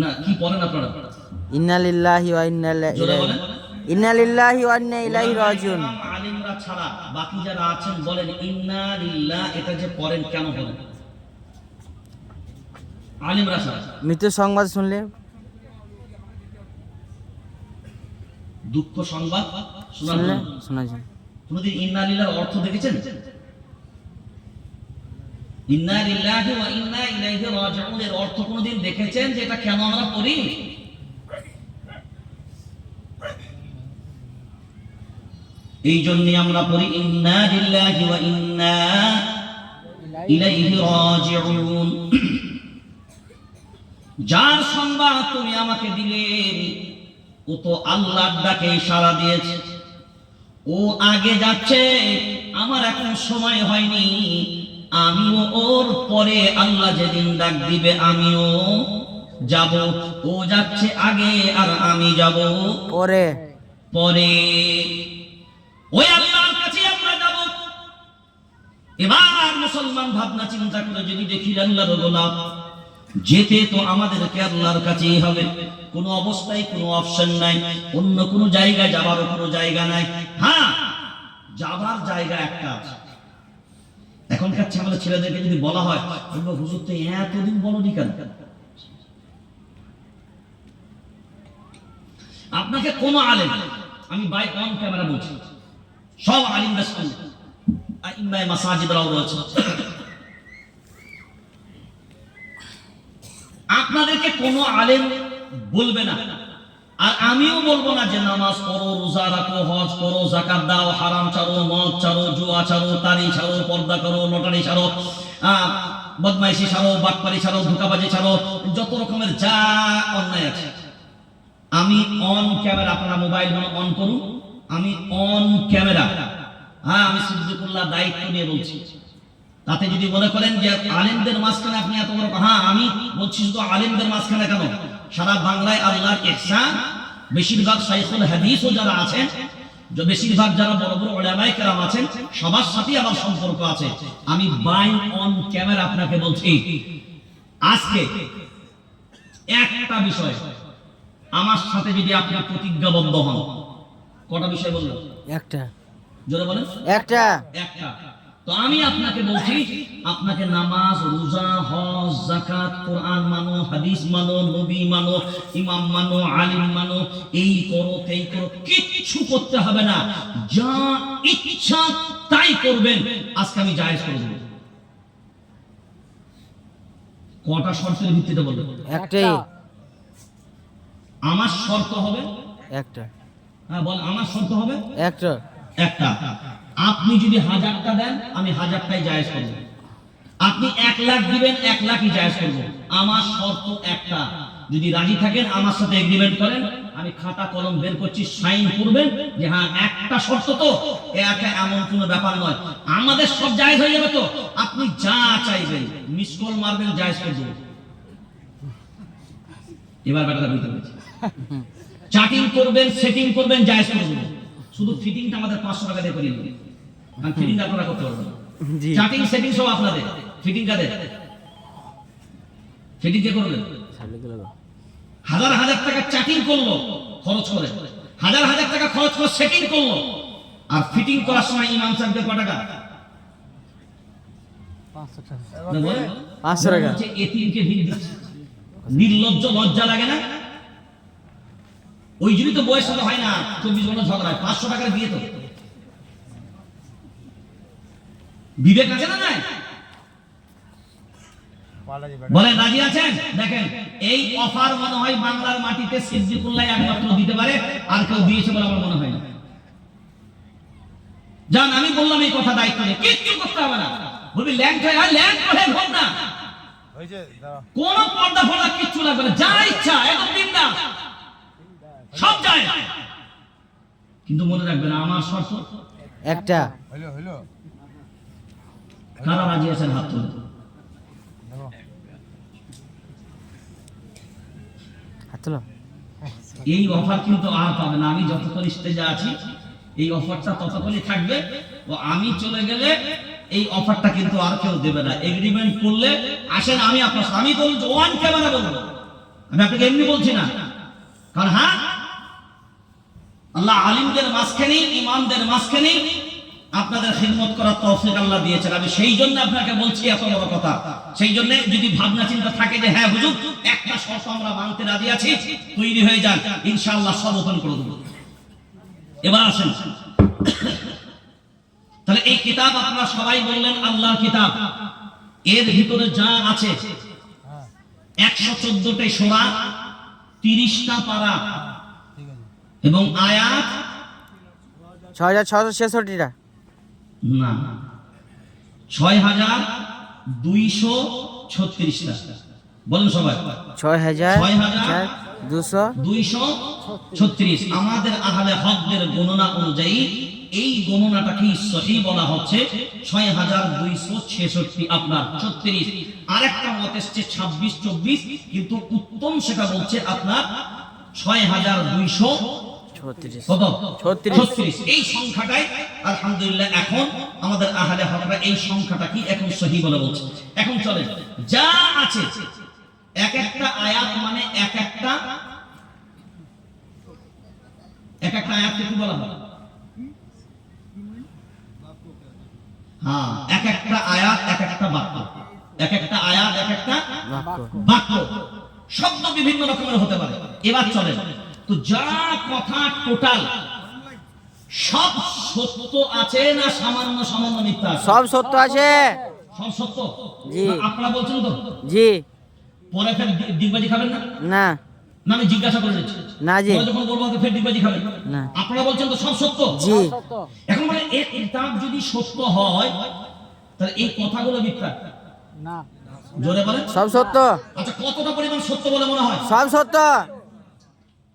না, কি বলেন আপনারা? ইন্না লিল্লাহি ওয়া ইন্না জোরে ইলাইহি, বলেন। ইন্না লিল্লাহি ওয়া ইন্না ইলাইহি রাজিউন। আলিমরা ছাড়া বাকি যারা আছেন বলেন ইন্না লিল্লাহ, এটা যে পড়েন কেন বলেন? আলিমরা ছাড়া। মৃত্যুর সংবাদ শুনলে দুঃখ সংবাদ শুনলে শোনার শোনা যায়। কোনদিন ইন্না লিল্লাহর অর্থ দেখেছেন? ইন্না লিল্লাহি ওয়া ইন্না ইলাইহি রাজিউন এর অর্থ কোনদিন দেখেছেন যে এটা কেন আমরা পড়ি? এই জন্যই আমরা পড়ি ইন্না লিল্লাহি ওয়া ইন্না ইলাইহি রাজিউন। যার সংবাদ তুমি আমাকে দিলে, ও তো আল্লাহর ডাকে সাড়া দিয়েছে, ও আগে যাচ্ছে, আমার এখন সময় হয়নি, আমিও ওর পরে আল্লাহ যেদিন ডাক দিবে আমিও যাব। ও যাচ্ছে আগে আর আমি যাব পরে। পরে। ওই আল্লাহর কাছে আমরা যাব। এবার মুসলমান ভাবনা চিন্তা করে যদি দেখি আল্লাহর গোলাম, যেতে তো আমাদেরকে আল্লাহর কাছেই হবে, কোনো অবস্থায় কোনো অপশন নাই, অন্য কোনো জায়গায় যাবারও কোনো জায়গা নাই। হ্যাঁ, যাবার জায়গা একটা আছে। এখনকার ছেলেদেরকে যদি বলা হয়, বলবো হুজুর তো এতদিন বলনি কেন? আপনাকে কোন আলেম, আমি বাই অন ক্যামেরা বলছি, সব আলিমরা শুনবে, আইম্মায়ে মাসাজিদরাও রয়েছে, আপনাদেরকে কোন আলেম বলবে না, আর আমিও বলবো না যে নামাজ পড়ো, রোজা রাখো, হজ করো, যাকাত দাও, হারাম ছাড়ো, মদ ছাড়ো, জুয়া ছাড়ো, তারি ছাড়ো, পর্দা করো, লটারি ছাড়ো, বদমাইশি ছাড়ো, বাটপারি ছাড়ো, ধোঁকাবাজি ছাড়ো, যত রকমের যা অন্যায় আছে। আমি অন ক্যামেরা, আপনারা মোবাইল অন করুন, আমি অন ক্যামেরা, হ্যাঁ আমি সিদ্দিকুল্লাহ দায়িত্ব নিয়ে বলছি। তাতে যদি মনে করেন যে আলেমদের মাঝখানে আপনি এত বড়, হ্যাঁ আমি বলছি শুধু আলেমদের মাঝখানে কেন, সারা বাংলায় আল্লাহর ইহসান, বেশিরভাগ শাইখুল হাদিসও যারা আছেন, বেশিরভাগ যারা বড় বড় উলামায়ে কেরাম আছেন, সবার সাথে আমার সম্পর্ক আছে। আমি বাই অন ক্যামেরা আপনাকে বলছি, আজকে একটা বিষয় আমার সাথে যদি আপনি প্রতিজ্ঞাবদ্ধ হন, কটা বিষয় বললাম? একটা। জোরে বলেন। একটা। একটা। তো আমি আপনাকে বলছি, আপনাকে নামাজ, রোজা, হজ, যাকাত, কোরআন মানো, হাদিস মানো, নবী মানো, ইমাম মানো, আলিম মানো, এই করো তেই করো, কিচ্ছু করতে হবে না, যা ইচ্ছা তাই করবেন। আজকে আমি জায়েজ করে দেব। কটা শর্তের ভিত্তিতে বলবেন? একটাই। আমার শর্ত হবে একটা। হ্যাঁ বল, আমার শর্ত হবে একটা। একটা। আপনি যদি 1000টা দেন, আমি 1000টাই জায়েজ করব। আপনি 1 লাখ দিবেন, 1 লাখই জায়েজ করব। আমার শর্ত একটা, যদি রাজি থাকেন আমার সাথে এগ্রিমেন্ট করেন, আমি খাতা কলম বের করছি, সাইন করবেন যে হ্যাঁ একটা শর্ত, তো এটা এমন কোনো ব্যাপার নয়, আমাদের সব জায়েজ হয়ে যাবে। তো আপনি যা চাইবেন মিস কল মারবেন, জায়েজ করে দেব। এবার ব্যাপারটা বুঝতে পেরেছি। চাটিং করবেন, সেটিং করবেন, জায়েজ করে দেব। শুধু ফিটিংটা আমাদের 500 টাকা দিয়ে করিয়ে দেবেন, কারণ ফিটিং আপনারা করতে পারবেন। জি। চাটিং সেটিং সব আপনাদের, ফিটিং কাদের? ফিটিং কে করবেন? হাজার হাজার টাকা চাটিং করলো খরচ করে, হাজার হাজার টাকা খরচ করে সেটিং করলো, আর ফিটিং করার সময় ইমাম সাহেবকে কত টাকা? 500 টাকা। 500 টাকা। এতিমকে ভিড় দিচ্ছে, নির্লজ্জ, লজ্জা লাগে না? ওই জন্যই তো বয়স হতে হয় না, 24 ঘন্টা ঝগড়া, 500 টাকার দিয়ে তো বিবেক আছে না? নাই বলেন, রাজি আছেন? দেখেন, এই অফার মনে হয় বাংলার মাটিতে সিদ্দিকুল্লাহ একমাত্র দিতে পারে, আর কেউ দিয়েছে বলে আমার মনে হয় না। জান, আমি বললাম এই কথা দায়িত্ব নিয়ে, কিচ্ছু করতে হবে না। বলবি ল্যান্ড হয়, আর ল্যান্ড করে ভোট না, কোন পর্দা ফর্দা কিচ্ছু লাগবে না, যা ইচ্ছা একদম বিন্দাস, সব যায়। কিন্তু মনে রাখবেন, আমার শর্ত একটা। কারা রাজি আছেন হাত তুলে? হাত তোলো। এই অফার কিন্তু আর পাবে না। আমি যতক্ষণ স্টেজে আছি এই অফারটা ততক্ষণই থাকবে, ও আমি চলে গেলে এই অফারটা কিন্তু আর কেউ দেবে না। এগ্রিমেন্ট করলে আসেন, আমি আপনার, আমি বলছি ওয়ান ক্যামেরা বলবো, আমি আপনাকে এমনি বলছি না। কারণ হ্যাঁ, আল্লাহ আলিমদের মাঝখানে, ইমামদের মাঝখানে আপনাদের খিদমত করার তৌফিক আল্লাহ দিয়েছেন। আমি সেই জন্য আপনাকে বলছি এত বড় কথা। সেই জন্য যদি ভাবনা চিন্তা থাকে যে হ্যাঁ হুজুর একটা শর্ত আমরা মানতে রাজি আছি, তৈরি হয়ে যান, ইনশাআল্লাহ সব ওপেন করে দেব। এবার আসেন, তাহলে এই কিতাব আপনারা সবাই বললেন আল্লাহর কিতাব, এর ভিতরে যা আছে 114টা সূরা, 30টা পারা এবং আয়াত 6666টা না 6236টা। বলুন সবাই, 6236। আমাদের আহলে হকদের গণনা অনুযায়ী এই গণনাটাকে সহি বলা হচ্ছে ৬২৬৬ আপনার ৩৬। আরেকটা মত এসছে ২৬ ২৪, কিন্তু উত্তম সেটা বলছে আপনার ৬২০০ কত ৩৬। এই সংখ্যাটাই আলহামদুলিল্লাহ এখন আমাদের আহলে হকরা এই সংখ্যাটা কি এখন সহি বলে বলছে। এখন চলে যা আছে এক একটা আয়াত মানে এক একটা আয়াতকে কি বলা হয়? হ্যাঁ, এক একটা আয়াত এক একটা বাক্য, এক একটা আয়াত এক একটা বাক্য, শব্দ বিভিন্ন রকমের হতে পারে। এবার চলে তো যা কথা টোটাল সব সত্য আছে না সামান্য সামান্য মিথ্যা? সব সত্য আছে। সব সত্য। জি। আপনারা বলছেন তো? জি। পরে ফের ডিগবাজি খাবেন না? না না, আমি জিজ্ঞাসা করে নিচ্ছি। না জি। পরে যখন বলবো ফের ডিগবাজি খাবেন না। আপনারা বলছেন তো সব সত্য? জি। এখন মানে এই কিতাব যদি সত্য হয় তাহলে এই কথাগুলো মিথ্যা না, জোরে বলেন। সব সত্য। আচ্ছা, কতটা পরিমাণ সত্য বলে মনে হয়? সব সত্য।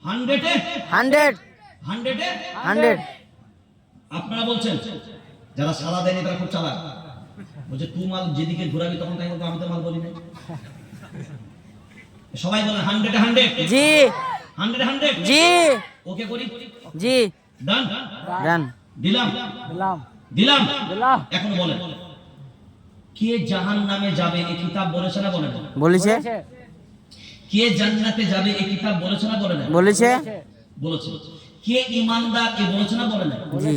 100 এ 100 100 এ 100 আপনারা বলছেন যারা সাদা দেয়নি তারা খুব চালাক, বলছে তুই মাল যেদিকে ঘুরাবি তখন তাই বলবো আমি তো মাল বলি না। সবাই বলেন 100 এ 100। জি 100 এ 100। জি ওকে করি। জি। ডান। ডান। দিলাম দিলাম দিলাম। দিলাম। এখন বলেন কে জাহান্নামে যাবে এই কিতাব বলেছে না বলে না? বলেছে। কে জান্নাতে যাবে এই কিতাব বলেছে না বলে না? বলেছে। বলেছে। কে ঈমানদার এ বলেছে না বলে না? জি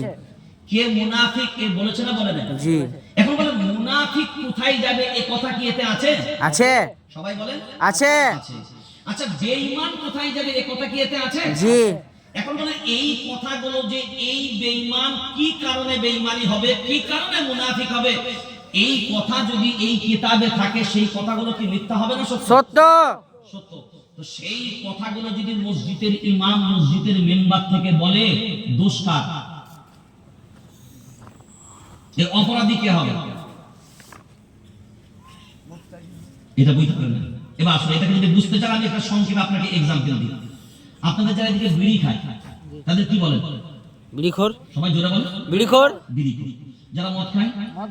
কে মুনাফিক এ বলেছে না বলে না? জি। এখন বলেন মুনাফিক কোথায় যাবে এই কথা কি এতে আছে? আছে। সবাই বলেন আছে। আছে। আচ্ছা, বেঈমান কোথায় যাবে এই কথা কি এতে আছে? জি। এখন বলেন এই কথাগুলো যে এই বেঈমান কি কারণে বেঈমানি হবে, কি কারণে মুনাফিক হবে, এই কথা যদি এই কিতাবে থাকে সেই কথাগুলো কি মিথ্যা হবে না সত্য? সত্য। সত্য। তো সেই কথাগুলো যদি মসজিদের ইমাম মসজিদের মেম্বার থেকে বলে, দোষ কার? এর অপরাধী কে হবে? এটা বুঝতে পারবেন। এবার আসলে এটাকে যদি বুঝতে চান আমি একটা সংক্ষেপে আপনাকে এক্সাম্পল দিই। আপনাদের যারা এদিকে বিড়ি খায় তাদের কি বলেন? বিড়িখোর। সবাই জোরে বলেন। বিড়িখোর। বিড়িখোর। যারা মদ খায়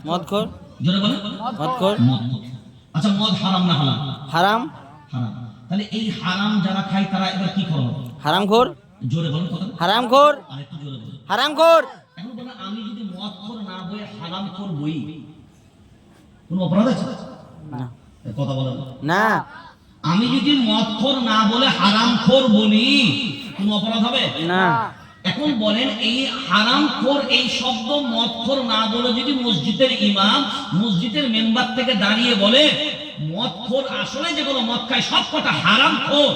মদখোর। জোরে বলেন। মদখোর। মদ। আচ্ছা, মদ হারাম না হালাল? হারাম। হারাম। তাহলে এই হারাম যারা খায় তারা এবার কি খাওয়া হবে? হারামখোর। জোরে বলেন কথা। হারামখোর। আরেকটু জোরে বলেন। হারামখোর। এখন বলেন আমি যদি মদখোর না বই হারামখোর বই, কোনো অপরাধ আছে? না। কথা বলেন না। আমি যদি মদখোর না বলে হারামখোর বলি কোনো অপরাধ হবে? না। এখন বলেন এই হারামখোর এই শব্দ মদখোর না বলে যদি মসজিদের ইমাম মসজিদের মেম্বার থেকে দাঁড়িয়ে বলে মদখোর আসলে যেগুলো মদ খায় সব কটা হারামখোর,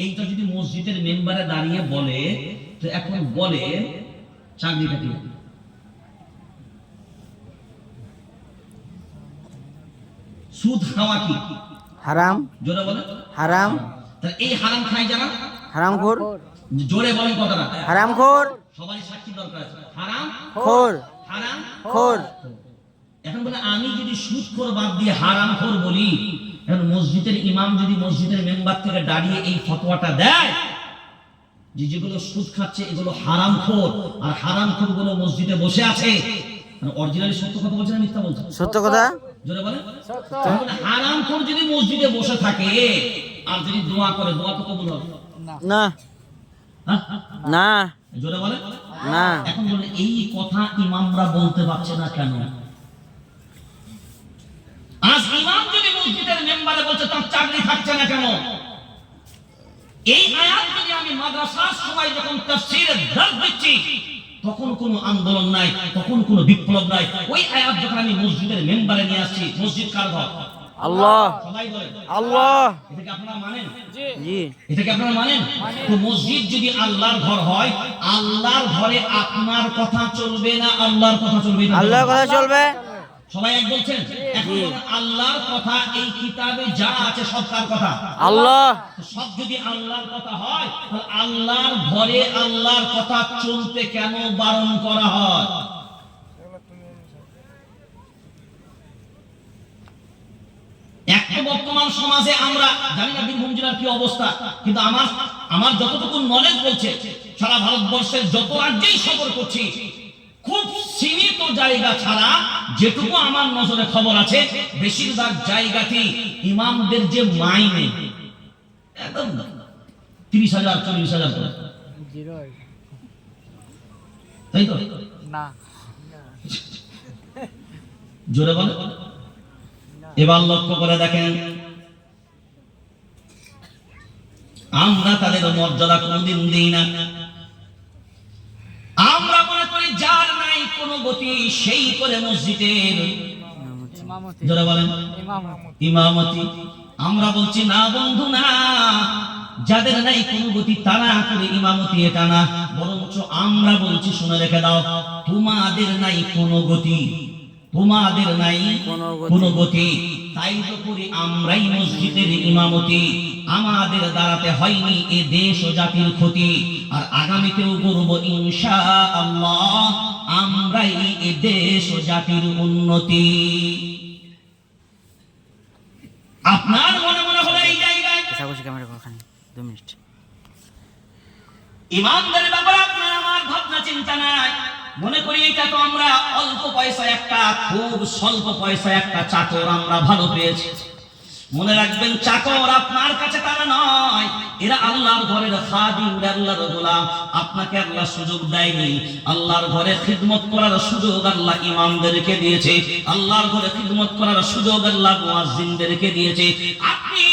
এইটা যদি মসজিদের মেম্বারে দাঁড়িয়ে বলে, তো এখন বলে চাকরিটা কি? সুদ খাওয়া কি হারাম। জোরে বলে? হারাম। তাহলে এই হারাম খায় যারা, হারামখোর। জোরে বলেন কথাটা। হারামখোর। সবারই সাক্ষী দরকার আছে। হারাম খোর। হারাম খোর। এখন বলে আমি যদি সুদখোর বাদ দিয়ে হারামখোর বলি, এখন মসজিদের ইমাম যদি মসজিদের মেম্বার থেকে দাঁড়িয়ে এই ফতোয়াটা দেয় যে যেগুলো সুদ খাচ্ছে এগুলো হারামখোর, আর হারামখোর গুলো মসজিদে বসে আছে, অরিজিনালি সত্য কথা বলছে না মিথ্যা বলছে? সত্য কথা। জোরে বলেন। সত্য। তাহলে হারামখোর যদি মসজিদে বসে থাকে আর যদি দোয়া করে, দোয়া তো কবুল হবে না। হ্যাঁ? না। জোরে বলেন। না। এখন বলে এই কথা ইমামরা বলতে পারছে না কেন? আজ ইমাম যদি মসজিদের মেম্বারে বলছে তার চাকরি থাকছে না কেন? এই আয়াত যদি আমি মাদ্রাসার সময় যখন তাফসীরের দর্স দিচ্ছি তখন কোনো আন্দোলন নাই, তখন কোনো বিপ্লব নাই। ওই আয়াত যখন আমি মসজিদের মেম্বারে নিয়ে আসছি, মসজিদ কার ঘর? আল্লাহ। সবাই বলেন আল্লাহ। এটাকে আপনারা মানেন? জি। এটাকে আপনারা মানেন? তো মসজিদ যদি আল্লাহর ঘর হয়, আল্লাহর ঘরে আপনার কথা চলবে না আল্লাহর কথা চলবে? আল্লাহর কথা চলবে। সবাই এক বলছেন? এখন বলেন আল্লাহর কথা এই কিতাবে যা আছে সব কার কথা? আল্লাহ। সব যদি আল্লাহর কথা হয় তাহলে আল্লাহর ঘরে আল্লাহর কথা চলতে কেন বারণ করা হয়? একটা বর্তমান সমাজে আমরা জানি না বীরভূম জেলার কি অবস্থা, কিন্তু আমার যতটুকু নলেজ বলছে সারা ভারতবর্ষের যত রাজ্যেই সফর করছি খুব সীমিত জায়গা ছাড়া যেটুকু আমার নজরে খবর আছে বেশিরভাগ জায়গাতেই ইমামদের যে মাইনে একদম 30,000 40,000 করে, জিরো তাই তো? না জোরে বলে। এবার লক্ষ্য করে দেখেন, আমরা তাদের মর্যাদা কোনদিন দিই না। আমরা মনে করি যার নাই কোনো গতি সেই করে মসজিদের ইমামতি জোরে বলেন ইমামতি ইমামতি। আমরা বলছি না বন্ধু না, যাদের নাই কোনো গতি তারা করে ইমামতি, এটা না, বরঞ্চ আমরা বলছি শুনে রেখে দাও, তোমাদের নাই কোনো গতি, তোমাদের নাই কোনো গতি, তাই তো করি আমরাই মসজিদের ইমামতি। আমাদের দাঁড়াতে হয়নি এ দেশ ও জাতির ক্ষতি, আর আগামীতেও করব ইনশাআল্লাহ আমরাই এ দেশ ও জাতির উন্নতি। আপনার মনে মনে হলো এই জায়গায় ক্যামেরা ওখানে 2 মিনিট। ইমানদারের ব্যাপারে আপনার আমার ভাবনা চিন্তা নাই, মনে করি এটা তো আমরা অল্প পয়সা একটা, খুব স্বল্প পয়সা একটা চাকর আমরা ভালো পেয়েছি। মনে রাখবেন চাকর আপনার কাছে তারা নয়, এরা আল্লাহর ঘরের খাদিম, আল্লাহর গোলাম। আপনাকে আল্লাহ সুযোগ দেয়নি, আল্লাহর ঘরে খিদমত করার সুযোগ আল্লাহ ইমামদেরকে দিয়েছে, আল্লাহর ঘরে খিদমত করার সুযোগ আল্লাহ মুয়াজ্জিনদেরকে দিয়েছে। আপনি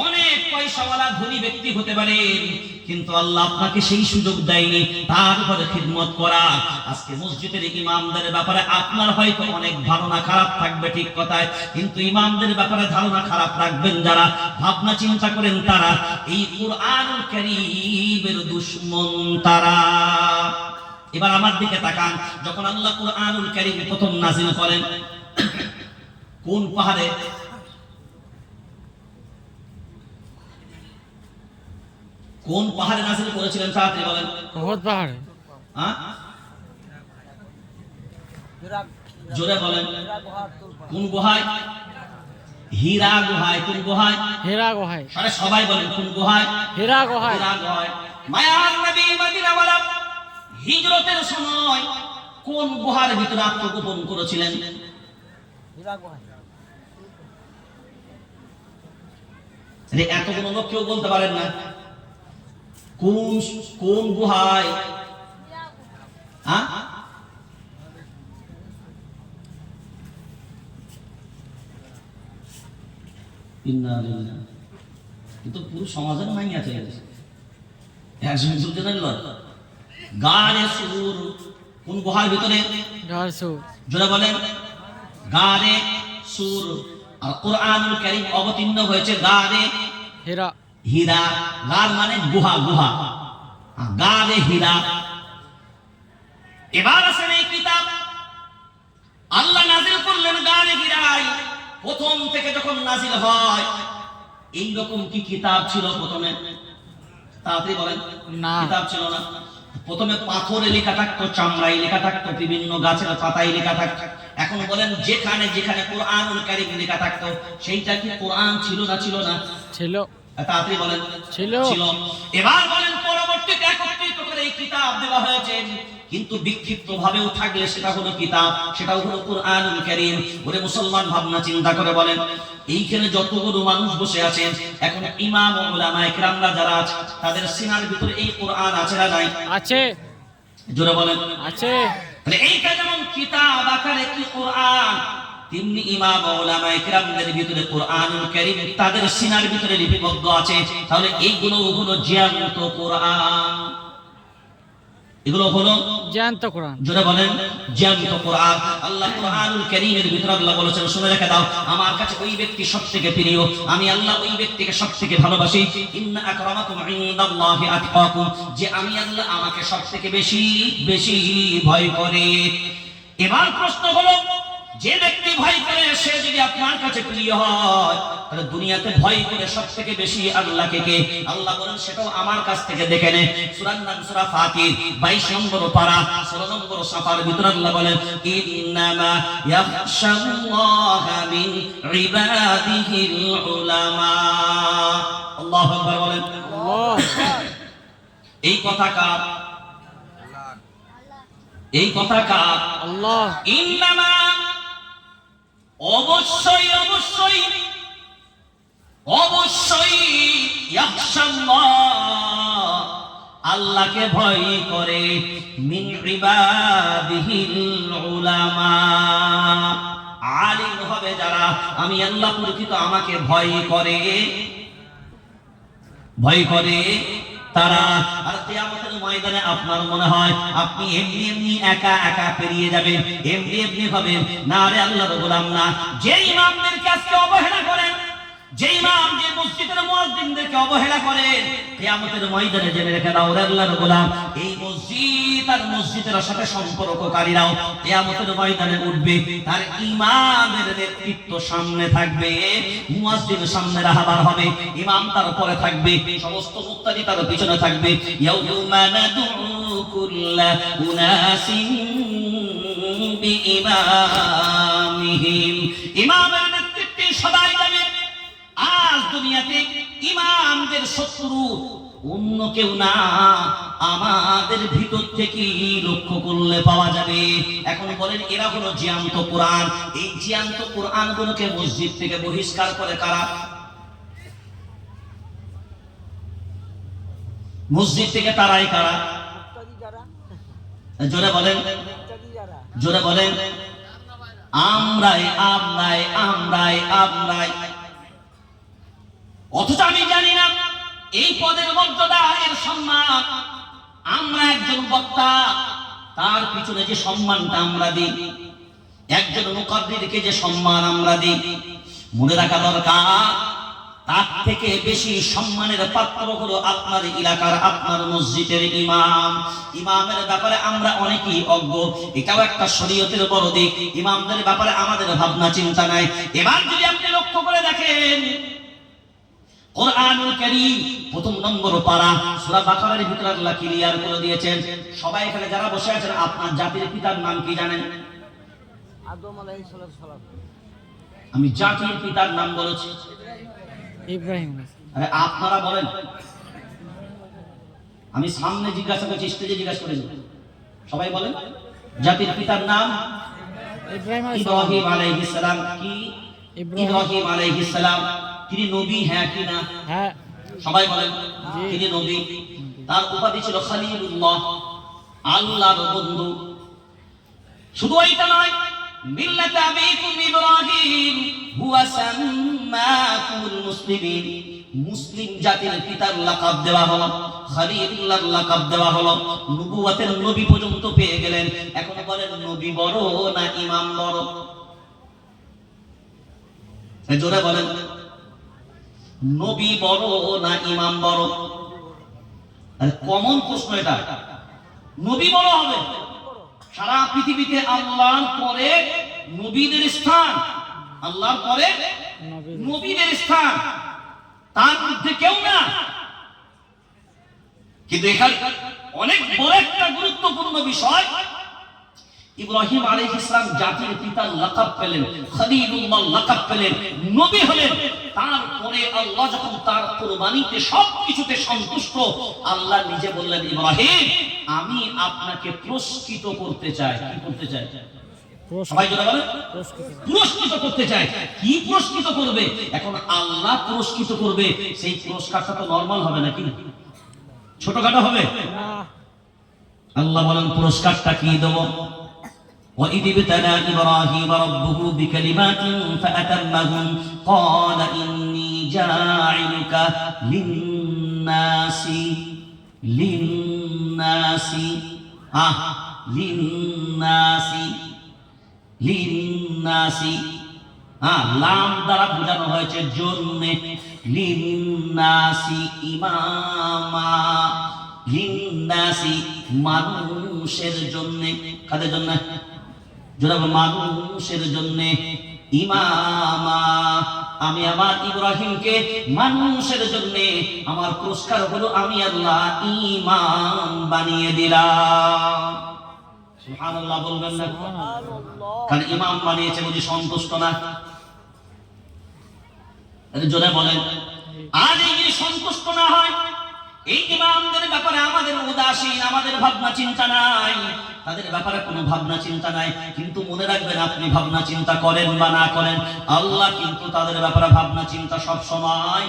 অনেক পয়সাওয়ালা ধনী ব্যক্তি হতে পারেন, কিন্তু আল্লাহ আপনাকে সেই সুযোগ দেয়নি তার ঘরে খিদমত করা। আজকে মসজিদের ইমামদের ব্যাপারে আপনার হয়তো অনেক ধারণা খারাপ থাকবে, ঠিক কথায়, কিন্তু ইমামদের ব্যাপারে ধারণা খারাপ রাখবেন যারা, ভাবনা চিন্তা করেন তারা এই কুরআনুল কারীমের দুশমন তারা। এবার আমার দিকে তাকান, যখন আল্লাহ কুরআনুল কারীম প্রথম নাযিল করেন কোন পাহাড়ে? কোন পাহাড়ে নাযিল করেছিলেন তাড়াতাড়ি বলেন। বহুত পাহাড়ে হ্যাঁ জোরে বলেন। কোন গুহায়? হীরা গুহায়। কোন গুহায়? হীরা গুহায়। আরে সবাই বলেন কোন গুহায়? হীরা গুহায়। হীরা গুহায়। মায়ার নবী মদিনাওয়ালা হিজরতের সময় কোন গুহার ভিতরে আত্মগোপন করেছিলেন? হীরা গুহায়। আরে এতগুলো লোক কেউ বলতে পারেন না কোন কোন গুহায়? হ্যাঁ কিন্তু পুরো সমাজের নাই আছে একজন দুজনের লয়। গারে সুর কোন গুহার ভিতরে? জোরে বলেন। গারে সুর। আর কুরআনুল কারীম অবতীর্ণ হয়েছে গারে হীরা। হীরা। গার মানে গুহা, গুহা, গারে হীরা। এবার আসেন এই কিতাব আল্লাহ নাযিল করলেন গারে হীরায়। প্রথম থেকে যখন নাযিল হয় এইরকম কি কিতাব ছিল প্রথমে? তাড়াতাড়ি বলেন। না, কিতাব ছিল না। প্রথমে পাথরে লেখা থাকতো, চামড়ায় লেখা থাকতো, বিভিন্ন গাছের পাতায় লেখা থাকতো। এখন বলেন যেখানে যেখানে কুরআনুল কারীম লেখা থাকতো সেইটা কি কোরআন ছিল না ছিল না? ছিল। তাড়াতাড়ি বলেন। ছিল। ছিল। এবার বলেন পরবর্তীতে একত্রিত করে এই কিতাব দেওয়া হয়েছে, কিন্তু বিক্ষিপ্ত ভাবেও থাকলে সেটা হলো কিতাব, সেটাও হলো কুরআনুল কারীম। ওরে মুসলমান ভাবনা চিন্তা করে বলেন, এইখানে যতগুলো মানুষ বসে আছেন এখন ইমাম ও উলামায়ে কেরামরা যারা আছে তাদের সিনার ভিতরে এই কুরআন আছে না নাই? আছে। জোরে বলেন। আছে। তাহলে এইটা যেমন কিতাব আকারে কি কুরআন, তেমনি ইমাম ও উলামায়ে কেরামদের ভিতরে কুরআনুল কারীম তাদের সিনার ভিতরে লিপিবদ্ধ আছে। তাহলে এইগুলো হলো জ্ঞানত কুরআন, এগুলো হলো জ্ঞানত কোরআন। জোরে বলেন জ্ঞানত কোরআন। আল্লাহ কুরআনুল কারীমের ভিতরে আল্লাহ বলেছেন, শুনে রেখে দাও, আমার কাছে ওই ব্যক্তি সবথেকে প্রিয়, আমি আল্লাহ ওই ব্যক্তিকে সবথেকে ভালোবাসি। ইন্না আকরামাকুম ইনদাল্লাহি আতকাকুম, যে আমি আল্লাহ আমাকে সবথেকে বেশি বেশি ভয় করে। এবার প্রশ্ন হলো, যে ব্যক্তি ভয় করে সে যদি আপনার কাছে প্রিয় হয় তাহলে দুনিয়াতে ভয় করে সবথেকে বেশি আল্লাহকে কে? আল্লাহ বলেন সেটাও আমার কাছ থেকে দেখে নে। সূরার নাম সূরা ফাতির 22 নম্বর পারা 16 নম্বর সাফার ভিতরে আল্লাহ বলেন, ইন্নামা ইয়াখশাল্লাহা মিন ইবাদিহিল উলামা। আল্লাহু আকবার বলেন। আল্লাহ। এই কথা কার? এই কথা কার? আল্লাহ। ইন্নামা, অবশ্যই অবশ্যই অবশ্যই, ইয়াখশাল্লাহ, আল্লাহকে ভয় করে, মিন ইবাদিহিল উলামা, আলিম হবে যারা, আমি আল্লাহ পরিচিত আমাকে ভয় করে তারা। আর কিয়ামতের ময়দানে আপনার মনে হয় আপনি এমনি এমনি একা একা পেরিয়ে যাবেন, এমনি এমনি হবেন না রে, আল্লাহর গোলাম না। যে ইমামদেরকে আজকে অবহেলা করেন, যে ইমাম যে মসজিদের মুয়াজ্জিনদেরকে অবহেলা করেন, কিয়ামতের ময়দানে জেনে রেখে দাও রে আল্লাহর গোলাম, এই মসজিদ আর মসজিদের সাথে সম্পর্ককারীরাও কিয়ামতের ময়দানে উঠবে, তার ইমামের নেতৃত্ব সামনে থাকবে, মুয়াজ্জিন সামনে রাহবার হবে, ইমাম তার পরে থাকবে, সমস্ত মুক্তাদি তার পিছনে থাকবে। ইয়াউমা নাদউ কুল্লা উনাসিন বিইমামিহিম, ইমামের নেতৃত্বে সবাই যাবে। আজ দুনিয়াতে ইমামদের শত্রু অন্য কেউ না, আমাদের ভিতর থেকে লক্ষ্য করলে পাওয়া যাবে। এখন বলেন এরা হলো জ্যান্ত কোরআন, এই জ্যান্ত কোরআন গুলোকে মসজিদ থেকে বহিষ্কার করে কারা? মসজিদ থেকে তারাই কারা? জোরে বলেন, জোরে বলেন। আমরাই আমরাই আমরাই আমরাই। অথচ আমি জানি না এই পদের মর্যাদা, এর সম্মান। আমরা একজন বক্তা, তার পিছনে যে সম্মানটা আমরা দিই, একজন মুকাদ্দিরকে যে সম্মান আমরা দিই, মনে রাখা দরকার তার থেকে বেশি সম্মানের পাত্র হলো আপনার এলাকার, আপনার মসজিদের ইমাম। ইমামের ব্যাপারে আমরা অনেকেই অজ্ঞ, এটাও একটা শরীয়তের বড় দিক। ইমামদের ব্যাপারে আমাদের ভাবনা চিন্তা নাই। এবার যদি আপনি লক্ষ্য করে দেখেন, কোরআনুল কারীম প্রথম নম্বর পারা সূরা বাকারার ভিতরে আল্লাহ ক্লিয়ার করে দিয়েছেন। সবাই এখানে যারা বসে আছেন, আপনার জাতির পিতার নাম কি জানেন? আদম আলাইহিস সালাম। আমি জাতির পিতার নাম বলেছি, ইব্রাহিম। আরে আপনারা বলেন। আমি সামনে জিজ্ঞাসা করছি, স্টেজে জিজ্ঞাসা করেছি, সবাই বলেন। জাতির পিতার নাম ইব্রাহিম আলাইহিস সালাম। কি? ইব্রাহিম আলাইহিস সালাম। তিনি নবী, হ্যাঁ কি না? হ্যাঁ। সবাই বলেন তিনি নবী। তার উপাধি ছিল খলিলুল্লাহ, আল্লাহর বন্ধু। শুধু এইটা নয়, মিল্লাত আবিকুম ইব্রাহিম হুয়া সাম্মাকুমুল মুসলিমিন, মুসলিম জাতির পিতার লাকাব দেওয়া হলো, খলিলুল্লাহর লাকাব দেওয়া হলো, নবুয়তের নবী পর্যন্ত পেয়ে গেলেন। এখন বলেন নবী বড় না ইমাম বড়? জোরে বলেন, নবী বড় না ইমাম বড়? কমন প্রশ্ন এটা। নবী বড় হবে। সারা পৃথিবীতে আল্লাহর পরে নবীদের স্থান, আল্লাহর পরে নবীদের স্থান, তার মধ্যে কেউ না। কিন্তু এখানে অনেক বড় একটা গুরুত্বপূর্ণ বিষয়, ইব্রাহিম আলাইহিস সালাম জাতির পিতার লাকাব পেলেন, খলিলুল্লাহ লাকাব পেলেন, নবী হলেন। তারপরে আল্লাহ যখন তার কুরবানিতে সবকিছুতে সন্তুষ্ট, আল্লাহ নিজে বললেন, ইব্রাহিম আমি আপনাকে পুরস্কৃত করতে চাই। কি করতে চাই? সবাই জোরে বলেন, পুরস্কৃত করতে চাই। কি পুরস্কৃত করবে? এখন আল্লাহ পুরস্কৃত করবে, সেই পুরস্কারটা তো নরমাল হবে নাকি? ছোটখাটো হবে? আল্লাহ বলেন পুরস্কারটা কি দেব? وَإِذِ ابْتَلَى إِبْرَاهِيمَ رَبُّهُ بِكَلِمَاتٍ فَأَتَمَّهُنَّ قَالَ إِنِّي جَاعِلُكَ لِلنَّاسِ লাম দ্বারা বোঝানো হয়েছে জন্য, লিন্নাসি ইমামা, লিন্নাসি মানুষের জন্য। কাদের জন্য? যারা মানুষের জন্য। ইমামা, আমি আমার ইব্রাহিমকে মানুষের জন্য, আমার পুরস্কার হলো আমি আল্লাহ ইমাম বানিয়ে দিলাম। সুবহানাল্লাহ বলবেন না? কারণ ইমাম বানিয়েছে বুঝি সন্তুষ্ট না? জোরে বলেন। আজ এই যদি সন্তুষ্ট না হয়, এই ইমামদের ব্যাপারে আমাদের উদাসীন, আমাদের ভাবনা চিন্তা নাই, তাদের ব্যাপারে কোনো ভাবনা চিন্তা নাই। কিন্তু মনে রাখবেন, আপনি ভাবনা চিন্তা করেন বা না করেন, আল্লাহ কিন্তু তাদের ব্যাপারে ভাবনা চিন্তা সব সময়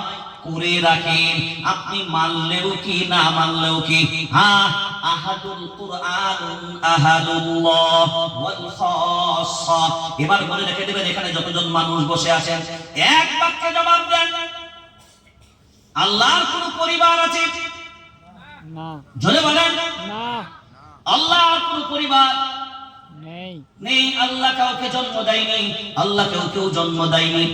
করে রাখেন। আপনি মানলেও কি না মানলেও কি। হ্যাঁ, আহাদুল কুরআন আহাদুল্লাহ ওয়াল খাসসা। এবার বলে রেখে দেবেন, এখানে যতজন মানুষ বসে আছেন, এক বাক্যে জবাব দেন, আল্লাহর কোন পরিবার আছে? না। জোরে বলেন। না। আল্লাহর কোন পরিবার নেই। নেই। আল্লাহ কাউকে জন্ম দেয়নি, আল্লাহ কেউ জন্ম দেয়নি।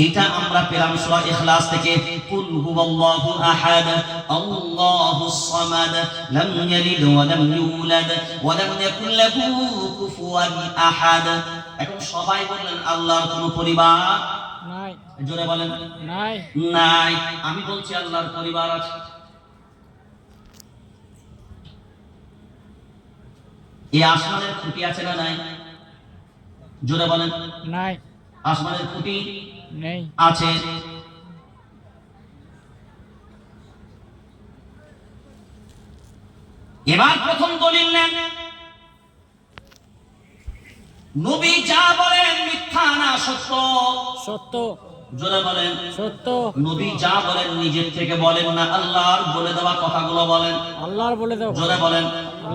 এটা আমরা পেলাম সূরা ইখলাস থেকে। কুল হুয়াল্লাহু আহাদ আল্লাহুস সামাদ লাম ইয়ালিদ ওয়া লাম ইউলাদ ওয়া লাম ইয়াকুল লাহু কুফুয়ান আহাদ। এখন সবাই বললেন আল্লাহর কোন পরিবার নাই। জোরে বলেন। নাই। নাই। আমি বলছি আল্লাহর পরিবার আছে। এই আসমানের খুঁটি আছে না নাই? জোরে বলেন। নাই। আসমানের খুঁটি নেই। আছে। এবার প্রথম দলিল নেন, নবী যা বলেন মিথ্যা না সত্য? সত্য। জোরে বলেন। সত্য। নবী যা বলেন নিজের থেকে বলেন না, আল্লাহর বলে দেওয়া কথাগুলো বলেন। আল্লাহর বলে দাও। জোরে বলেন।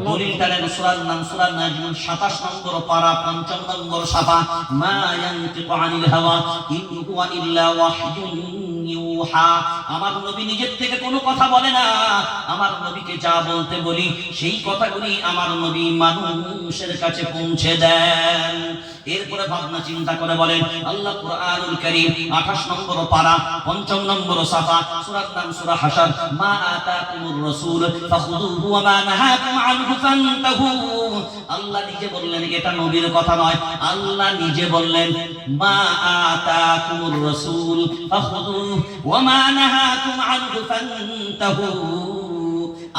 দলিলটা নেন, সূরার নাম সূরা নাজম 27 নম্বর পারা 5 নম্বর সাফা। মা ইয়ানতিকু আনিল হাওয়া ইন হুয়া ইল্লা ওয়াহয়ুন ইউহা। আমার নবী নিজের থেকে কোনো কথা বলে না। আমার নবীকে যা বলতে বলি সেই কথাগুলি আমার নবী মানুষের কাছে পৌঁছে দেন। এরপরে ভাবনা চিন্তা করে বলেন, আল্লাহ কুরআনুল কারীম 28 নম্বর পারা 5 নম্বর সাফা, সূরার নাম সূরা হাশর। মা আতাকুমুর রাসূল ফাখুযুহু ওয়া মা নাহাকুম আনহু ফান্তাহু। আল্লাহ নিজে বললেন, এটা নবীর কথা নয়, আল্লাহ নিজে বললেন, মা আতাকুমুর রাসূল ফাখুযুহু ওয়া মা নাহাকুম আনহু ফান্তাহু।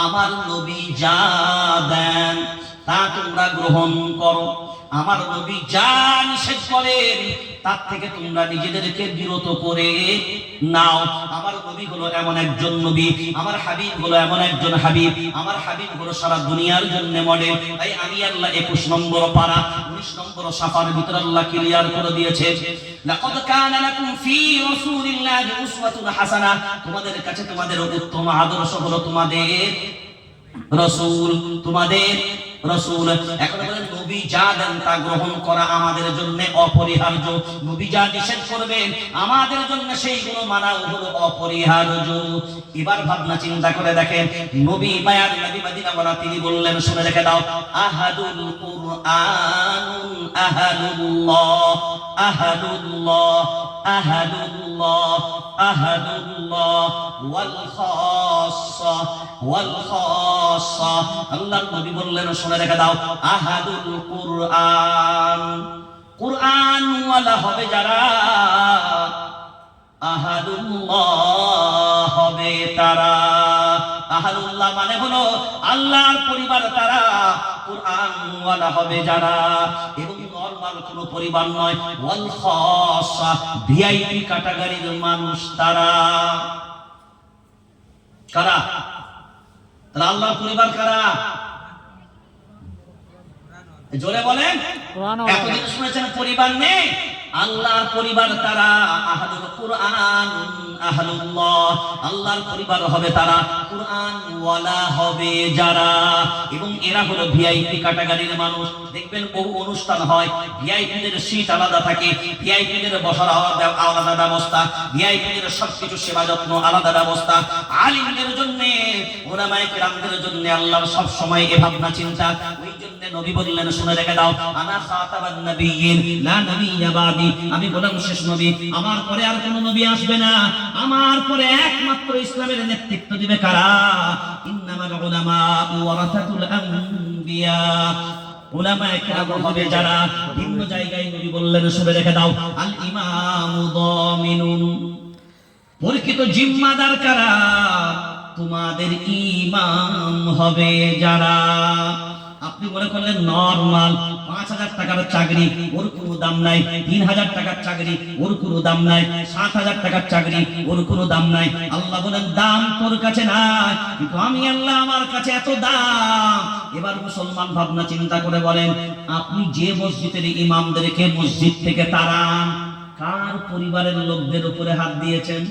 আমার নবী যা দেন তা তোমরা গ্রহণ করো, আমার নবী যা নিষেধ করেন তার থেকে তোমরা নিজেদেরকে বিরত করে নাও। আমার নবী হলো এমন একজন নবী, আমার হাবিব হলো এমন একজন হাবিব, আমার হাবিব হলো সারা দুনিয়ার জন্য মডেল। তাই আমি আল্লাহ 21 নম্বর পারা 19 নম্বর সাফার ভিতরে আল্লাহ ক্লিয়ার করে দিয়েছে, লাকাদ কানা লাকুম ফি রাসূলিল্লাহি উসওয়াতুন হাসানাহ। তোমাদের কাছে তোমাদের উত্তম আদর্শ হলো তোমাদের রাসূল, তোমাদের রাসূল। এখন বলেন, নবী যা দেন তা গ্রহণ করা আমাদের জন্য অপরিহার্য, নবী যা নিষেধ করবেন আমাদের জন্য সেইগুলো মানাও হলো অপরিহার্য। এবার ভাবনা চিন্তা করে দেখেন, নবী মায়ার নবী মদিনাওয়ালা তিনি বললেন, শুনে রেখে দাও, আহাদুল কুরআন আহাদুল্লাহ আহাদুল্লাহ আহাদুল্লাহ আহাদুল্লাহ ওয়াল খাসসা ওয়াল খাসসা। আল্লাহর নবী বললেন, শুনে রেখে দাও, আহাদুল কুরআন, কুরআন ওয়ালা হবে যারা, আহাদুল্লাহ হবে তারা। আহাদুল্লাহ মানে হলো আল্লাহর পরিবার তারা, কুরআন ওয়ালা হবে যারা, এবং নরমাল কোনো পরিবার নয়। ওয়াল খাসসা, ভিআইপি ক্যাটাগরির মানুষ তারা। কারা? তারা আল্লাহর পরিবার কারা? জোরে বলেন। এতদিন শুনেছেন পরিবার নেই, আল্লাহর পরিবার তারা। আহাদুল কুরআন আহলুল্লাহ, আল্লাহর পরিবার হবে তারা, কুরআন ওয়ালা হবে যারা, এবং এরা হলো ভিআইপি ক্যাটাগরির মানুষ। দেখবেন বহু অনুষ্ঠান হয়, ভিআইপিদের সিট আলাদা থাকে, ভিআইপিদের বসার আলাদা ব্যবস্থা, ভিআইপিদের সবকিছু সেবা যত্ন আলাদা ব্যবস্থা। আলিমদের জন্য, উলামায়ে কেরামদের জন্য আল্লাহর সব সময় এ ভাবনা চিন্তা। ওই জন্য নবী বললেন, শুনে রেখে দাও, আনা খাতাবান নবিয়্যিন লা নবিয়্যা বাদি। আমি বললাম শেষ নবী, আমার পরে আর কোনো নবী আসবে না, আমার পরে একমাত্র ইসলামের নেতৃত্ব দিবে কারা? ইন্নামাল উলামা ওয়ারাসাতুল আম্বিয়া, উলামায়ে কেরাম হবে যারা। ভিন্ন জায়গায় নবী বললেন, শুনে রেখে দাও, আল ইমামু দামিনুন, পরিচিত জিম্মাদার কারা? তোমাদের ইমাম হবে যারা। আপনি মনে করলেন নরমাল 5,000 টাকার চাকরি, ওর কোনো দাম নাই, 3,000 টাকার চাকরি, ওর কোনো দাম নাই, 7,000 টাকার চাকরি, ওর কোনো দাম নাই। আল্লাহ বলেন দাম তোর কাছে নাই, কিন্তু আমি আল্লাহ আমার কাছে এত দাম। এবার মুসলমান ভাবনা চিন্তা করে বলেন, আপনি যে মসজিদের ইমামদেরকে মসজিদ থেকে তাড়ান, কার পরিবারের লোকদের উপরে হাত দিয়েছেন?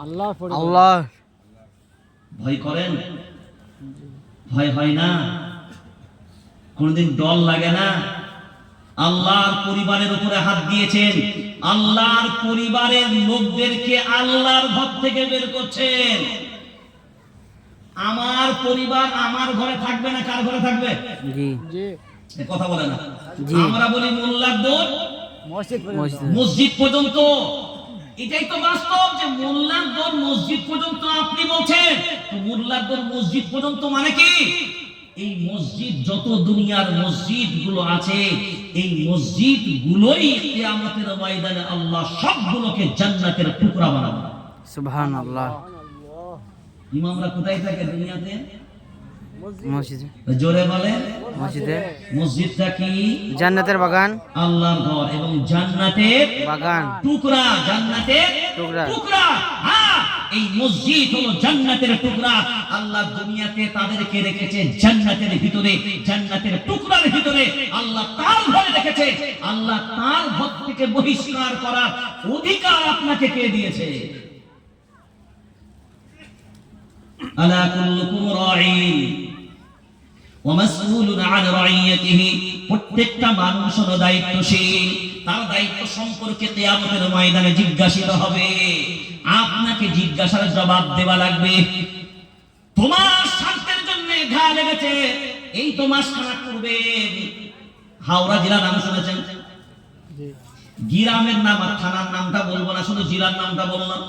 আল্লাহ আল্লাহ ভয় করেন? ভয় হয় না? কোনদিন ডর লাগে না? আল্লাহর পরিবারের উপরে হাত দিয়েছেন, আল্লাহর পরিবারের লোকদেরকে আল্লাহর ঘর থেকে বের করছেন। আমার পরিবার আমার ঘরে থাকবে না, কার ঘরে থাকবে? জি জি এ কথা বলে না। জি। আমরা বলি মোল্লার দৌড় মসজিদ মসজিদ। মসজিদ পর্যন্ত। এটাই তো বাস্তব যে মোল্লার দৌড় মসজিদ পর্যন্ত। আপনি বলছেন তো মোল্লার দৌড় মসজিদ পর্যন্ত মানে কি? এই মসজিদ যত দুনিয়ার মসজিদ গুলো আছে, এই মসজিদ গুলোই কিয়ামতের ময়দানে আল্লাহ সবগুলোকে জান্নাতের টুকরা বানাবে। সুবহানাল্লাহ। ইমামরা কোথায় থাকে দুনিয়াতে? মসজিদে। জোরে বলে। মসজিদে। মসজিদটা কি? জান্নাতের বাগান। আল্লাহর ঘর এবং জান্নাতের বাগান। টুকরা। জান্নাতের টুকরা। টুকরা। হ্যাঁ, এই মসজিদ হলো জান্নাতের টুকরা। আল্লাহ দুনিয়াতে তাদেরকে রেখেছে জান্নাতের ভিতরে, জান্নাতের টুকরার ভিতরে। আল্লাহ তার ঘরে রেখেছে। আল্লাহ তার ঘর থেকে বহিষ্কার করার অধিকার আপনাকে কে দিয়েছে? আলা কুল্লুকুম রাঈন ওয়া মাসউলুন আন রাইয়াতিহি। প্রত্যেকটা মানুষ হলো দায়িত্বশীল, তার দায়িত্ব সম্পর্কে কিয়ামতের ময়দানে জিজ্ঞাসিত হবে। আপনাকে জিজ্ঞাসার জবাব দেওয়া লাগবে। তোমার স্বার্থের জন্য ঘা লেগেছে, এই তো মাসখানা করবে। হাওড়া জেলার নাম শুনেছেন? গ্রামের নাম আর থানার নামটা বলবো না, শুধু জেলার নামটা বললাম।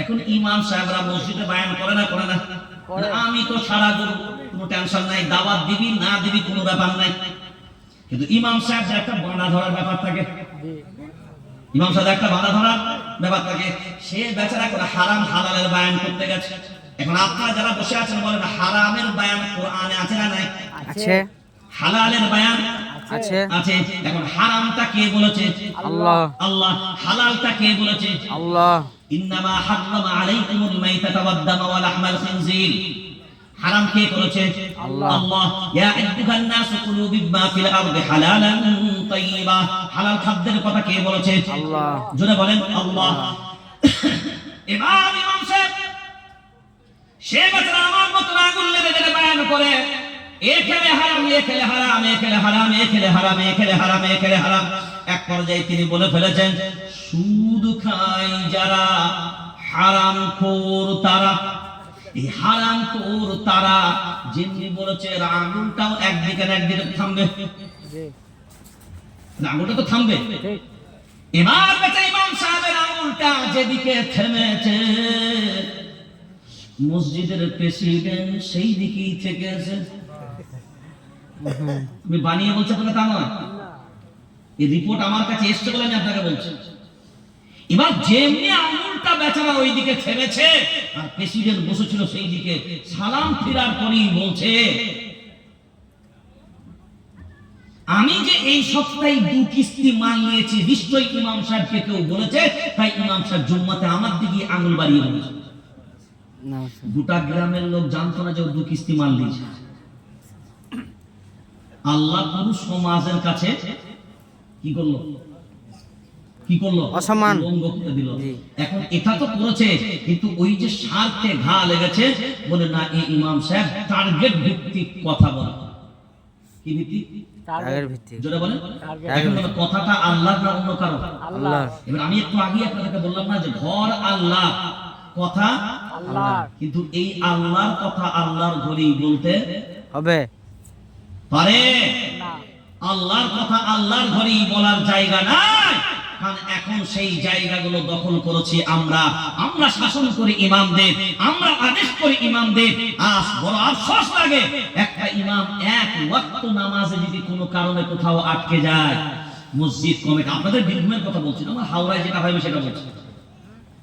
এখন ইমাম সাহেবরা মসজিদে বয়ান করে না? করে না? আমি তো সারা গরু, কোনো টেনশন নাই, দাওয়াত দিবি না দিবি কোনো ব্যাপার নাই। কিন্তু ইমাম সাহেব যে একটা বাঁধা ধরার ব্যাপার থাকে, ইমাম সাহেব একটা বাঁধা ধরার ব্যাপার থাকে। সে বেচারা করে হারাম হালালের বয়ান করতে গেছে। এখন আপনারা যারা বসে আছেন বলেন, হারামের বয়ান কোরআনে আছে না নাই? আছে। হালালের বয়ান আছে। আছে। এখন হারামটা কে বলেছে? আল্লাহ। আল্লাহ। হালালটা কে বলেছে? আল্লাহ। ইন্নামা হারামা আলাইকুমুল মাইতাতা ওয়াদ দামা ওয়া লাহমাল খিনজির। হারাম কে করেছে? আল্লাহ। আল্লাহ। ইয়া আইয়ুহান নাস কুলু বিমা ফিল আরদি হালালান তাইয়্যিবা। হালাল খাদ্যের কথা কে বলেছে? আল্লাহ। জোরে বলেন আল্লাহ। এবার ইমাম সাহেব সে বেচারা আমার মত আগুন লেগে গেলে বয়ান করে, এ খেলে হারাম, এ খেলে হারাম, এ খেলে হারাম, এ খেলে হারাম, এ খেলে হারাম, এ খেলে হারাম। এক পর্যায়ে তিনি বলে ফেলেছেন, সুদ খায় যারা, হারামখোর তারা। এই হারামখোর তারা যিনি বলেছে, আঙুলটাও একদিকে না একদিকে থামবে, আঙুলটা তো থামবে। এবার বেটা ইমাম সাহেবের আঙুলটা যেদিকে থেমেছে, মসজিদের প্রেসিডেন্ট সেই দিকেই থেকেছে। আমি বানিয়ে বলছি আপনাকে তা নয়, এই রিপোর্ট আমার কাছে এসছে বলে আমি আপনাকে বলছি। এবার যেমনি আঙুলটা বেচারা ওই দিকে থেমেছে আর প্রেসিডেন্ট বসেছিল সেই দিকে, সালাম ফিরার পরেই বলছে, আমি যে এই সপ্তাহে 2 কিস্তি মাল নিয়েছি, নিশ্চয়ই ইমাম সাহেবকে কেউ বলেছে, তাই ইমাম সাহেব জুম্মাতে আমার দিকে আঙুল বাড়িয়ে বলেছে। গোটা গ্রামের লোক জানতো না যে ও 2 কিস্তি মাল দিয়েছে। আল্লাহ পুরুষ সমাজের কাছে কি করলো? কি করলো? অসম্মান ভঙ্গ করে দিল। এখন এটা তো করেছে, কিন্তু ওই যে স্বার্থে ঘা লেগেছে বলে, না এই ইমাম সাহেব টার্গেট ভিত্তিক কথা বলে। কি ভিত্তিক? টার্গেট ভিত্তিক। জোরে বলেন। এখন বলে কথাটা আল্লাহর না অন্য কারো? আল্লাহ। এবার আমি একটু আগে আপনাদেরকে বললাম না যে ঘর আল্লাহ, কথা আল্লাহ, কিন্তু এই আল্লাহর কথা আল্লাহর ঘরেই বলতে হবে পারে না। আল্লাহর কথা আল্লাহর ঘরেই বলার জায়গা নাই। কারণ এখন সেই জায়গাগুলো দখল করেছি আমরা। আমরা শাসন করি ইমামদের, আমরা আদেশ করি ইমামদের। আজ বড় আফসোস লাগে, একটা ইমাম এক ওয়াক্ত নামাজে যদি কোনো কারণে কোথাও আটকে যায়, মসজিদ কমিটি, আপনাদের বীরভূমের কথা বলছি না, আমার হাওড়ায় যেটা হয় সেটা বলছি।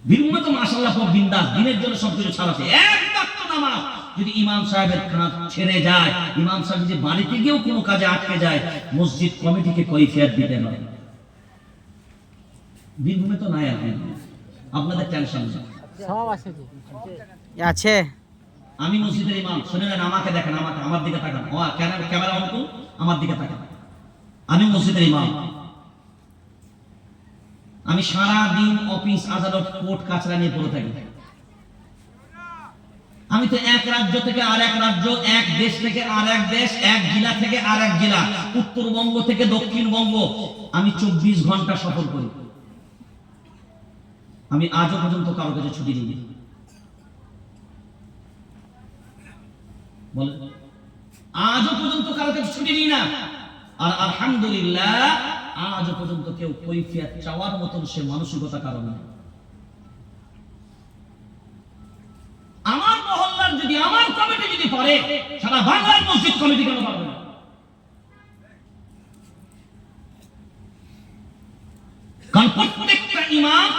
বীরভূমে তো মাশাআল্লাহ খুব বিন্দাস, দিনের জন্য সবকিছু ছাড়াছে। এক ওয়াক্ত নামাজ যদি ইমাম সাহেবের কাঁধ ছেড়ে যায়, ইমাম সাহেব যদি বাড়িতে গিয়েও কোনো কাজে আটকে যায়, মসজিদ কমিটিকে কৈফিয়ত দিতে হয়। বীরভূমে তো নাই, আপনি আপনাদের টেনশন নেই। সব আছে আছে আমি মসজিদের ইমাম, শুনে নেন, আমাকে দেখেন, আমাকে, আমার দিকে তাকান, ক্যামেরা অন করুন, আমার দিকে তাকান। আমি মসজিদের ইমাম, আমি সারা দিন অফিস আদালত কোর্ট কাছরা নিয়ে পড়ে থাকি। আমি তো এক রাজ্য থেকে আর এক রাজ্য, এক দেশ থেকে আর এক দেশ, এক জেলা থেকে আর এক জেলা, উত্তরবঙ্গ থেকে দক্ষিণবঙ্গ, আমি 24 ঘন্টা সফর করি। আমি আজও পর্যন্ত কারো কাছে ছুটি নিই, বলেন, আজও পর্যন্ত কারো কাছে ছুটি নিই না। আর আলহামদুলিল্লাহ আজও পর্যন্ত কেউ কৈফিয়ত চাওয়ার মতন সে মানসিকতা কারো না। আমার মহল্লার যদি, আমার কমিটি যদি পারে, সারা বাংলার মসজিদ কমিটি কেন পারবে না? কারণ প্রত্যেকটা ইমাম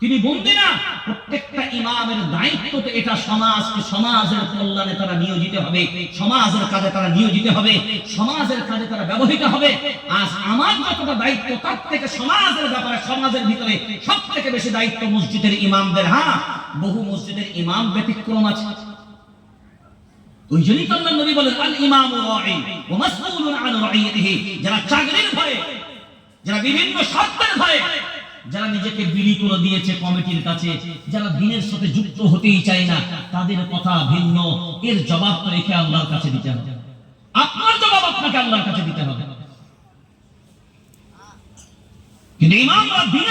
তিনি বন্দী না, প্রত্যেকটা ইমামের দায়িত্ব তো এটা, সমাজকে, সমাজের কল্যাণে তারা নিয়োজিত হবে, সমাজের কাজে তারা নিয়োজিত হবে, সমাজের কাজে তারা ব্যবহৃত হবে। আজ আমার যতটা দায়িত্ব, তার থেকে সমাজের ব্যাপারে, সমাজের ভিতরে সব থেকে বেশি দায়িত্ব মসজিদের ইমামদের। হ্যাঁ, বহু মসজিদের ইমাম ব্যতিক্রম আছে। ওই জন্যই তো আল্লাহর নবী বলেন, আল ইমামু রাঈন ওয়া মাসউলুন আন রাঈয়াতিহি। যারা চাকরির ভয়ে, যারা বিভিন্ন স্বার্থের ভয়ে, যারা নিজেকে বিলি করে দিয়েছে কমিটির কাছে, যারা দিনের সাথে যুক্ত হতেই চায় না, তাদের কথা ভিন্ন। এর জবাব তো রেখে আল্লাহর কাছে দিতে হবে। আপনার জবাব আপনাকে আল্লাহর কাছে দিতে হবে। কিন্তু ইমামরা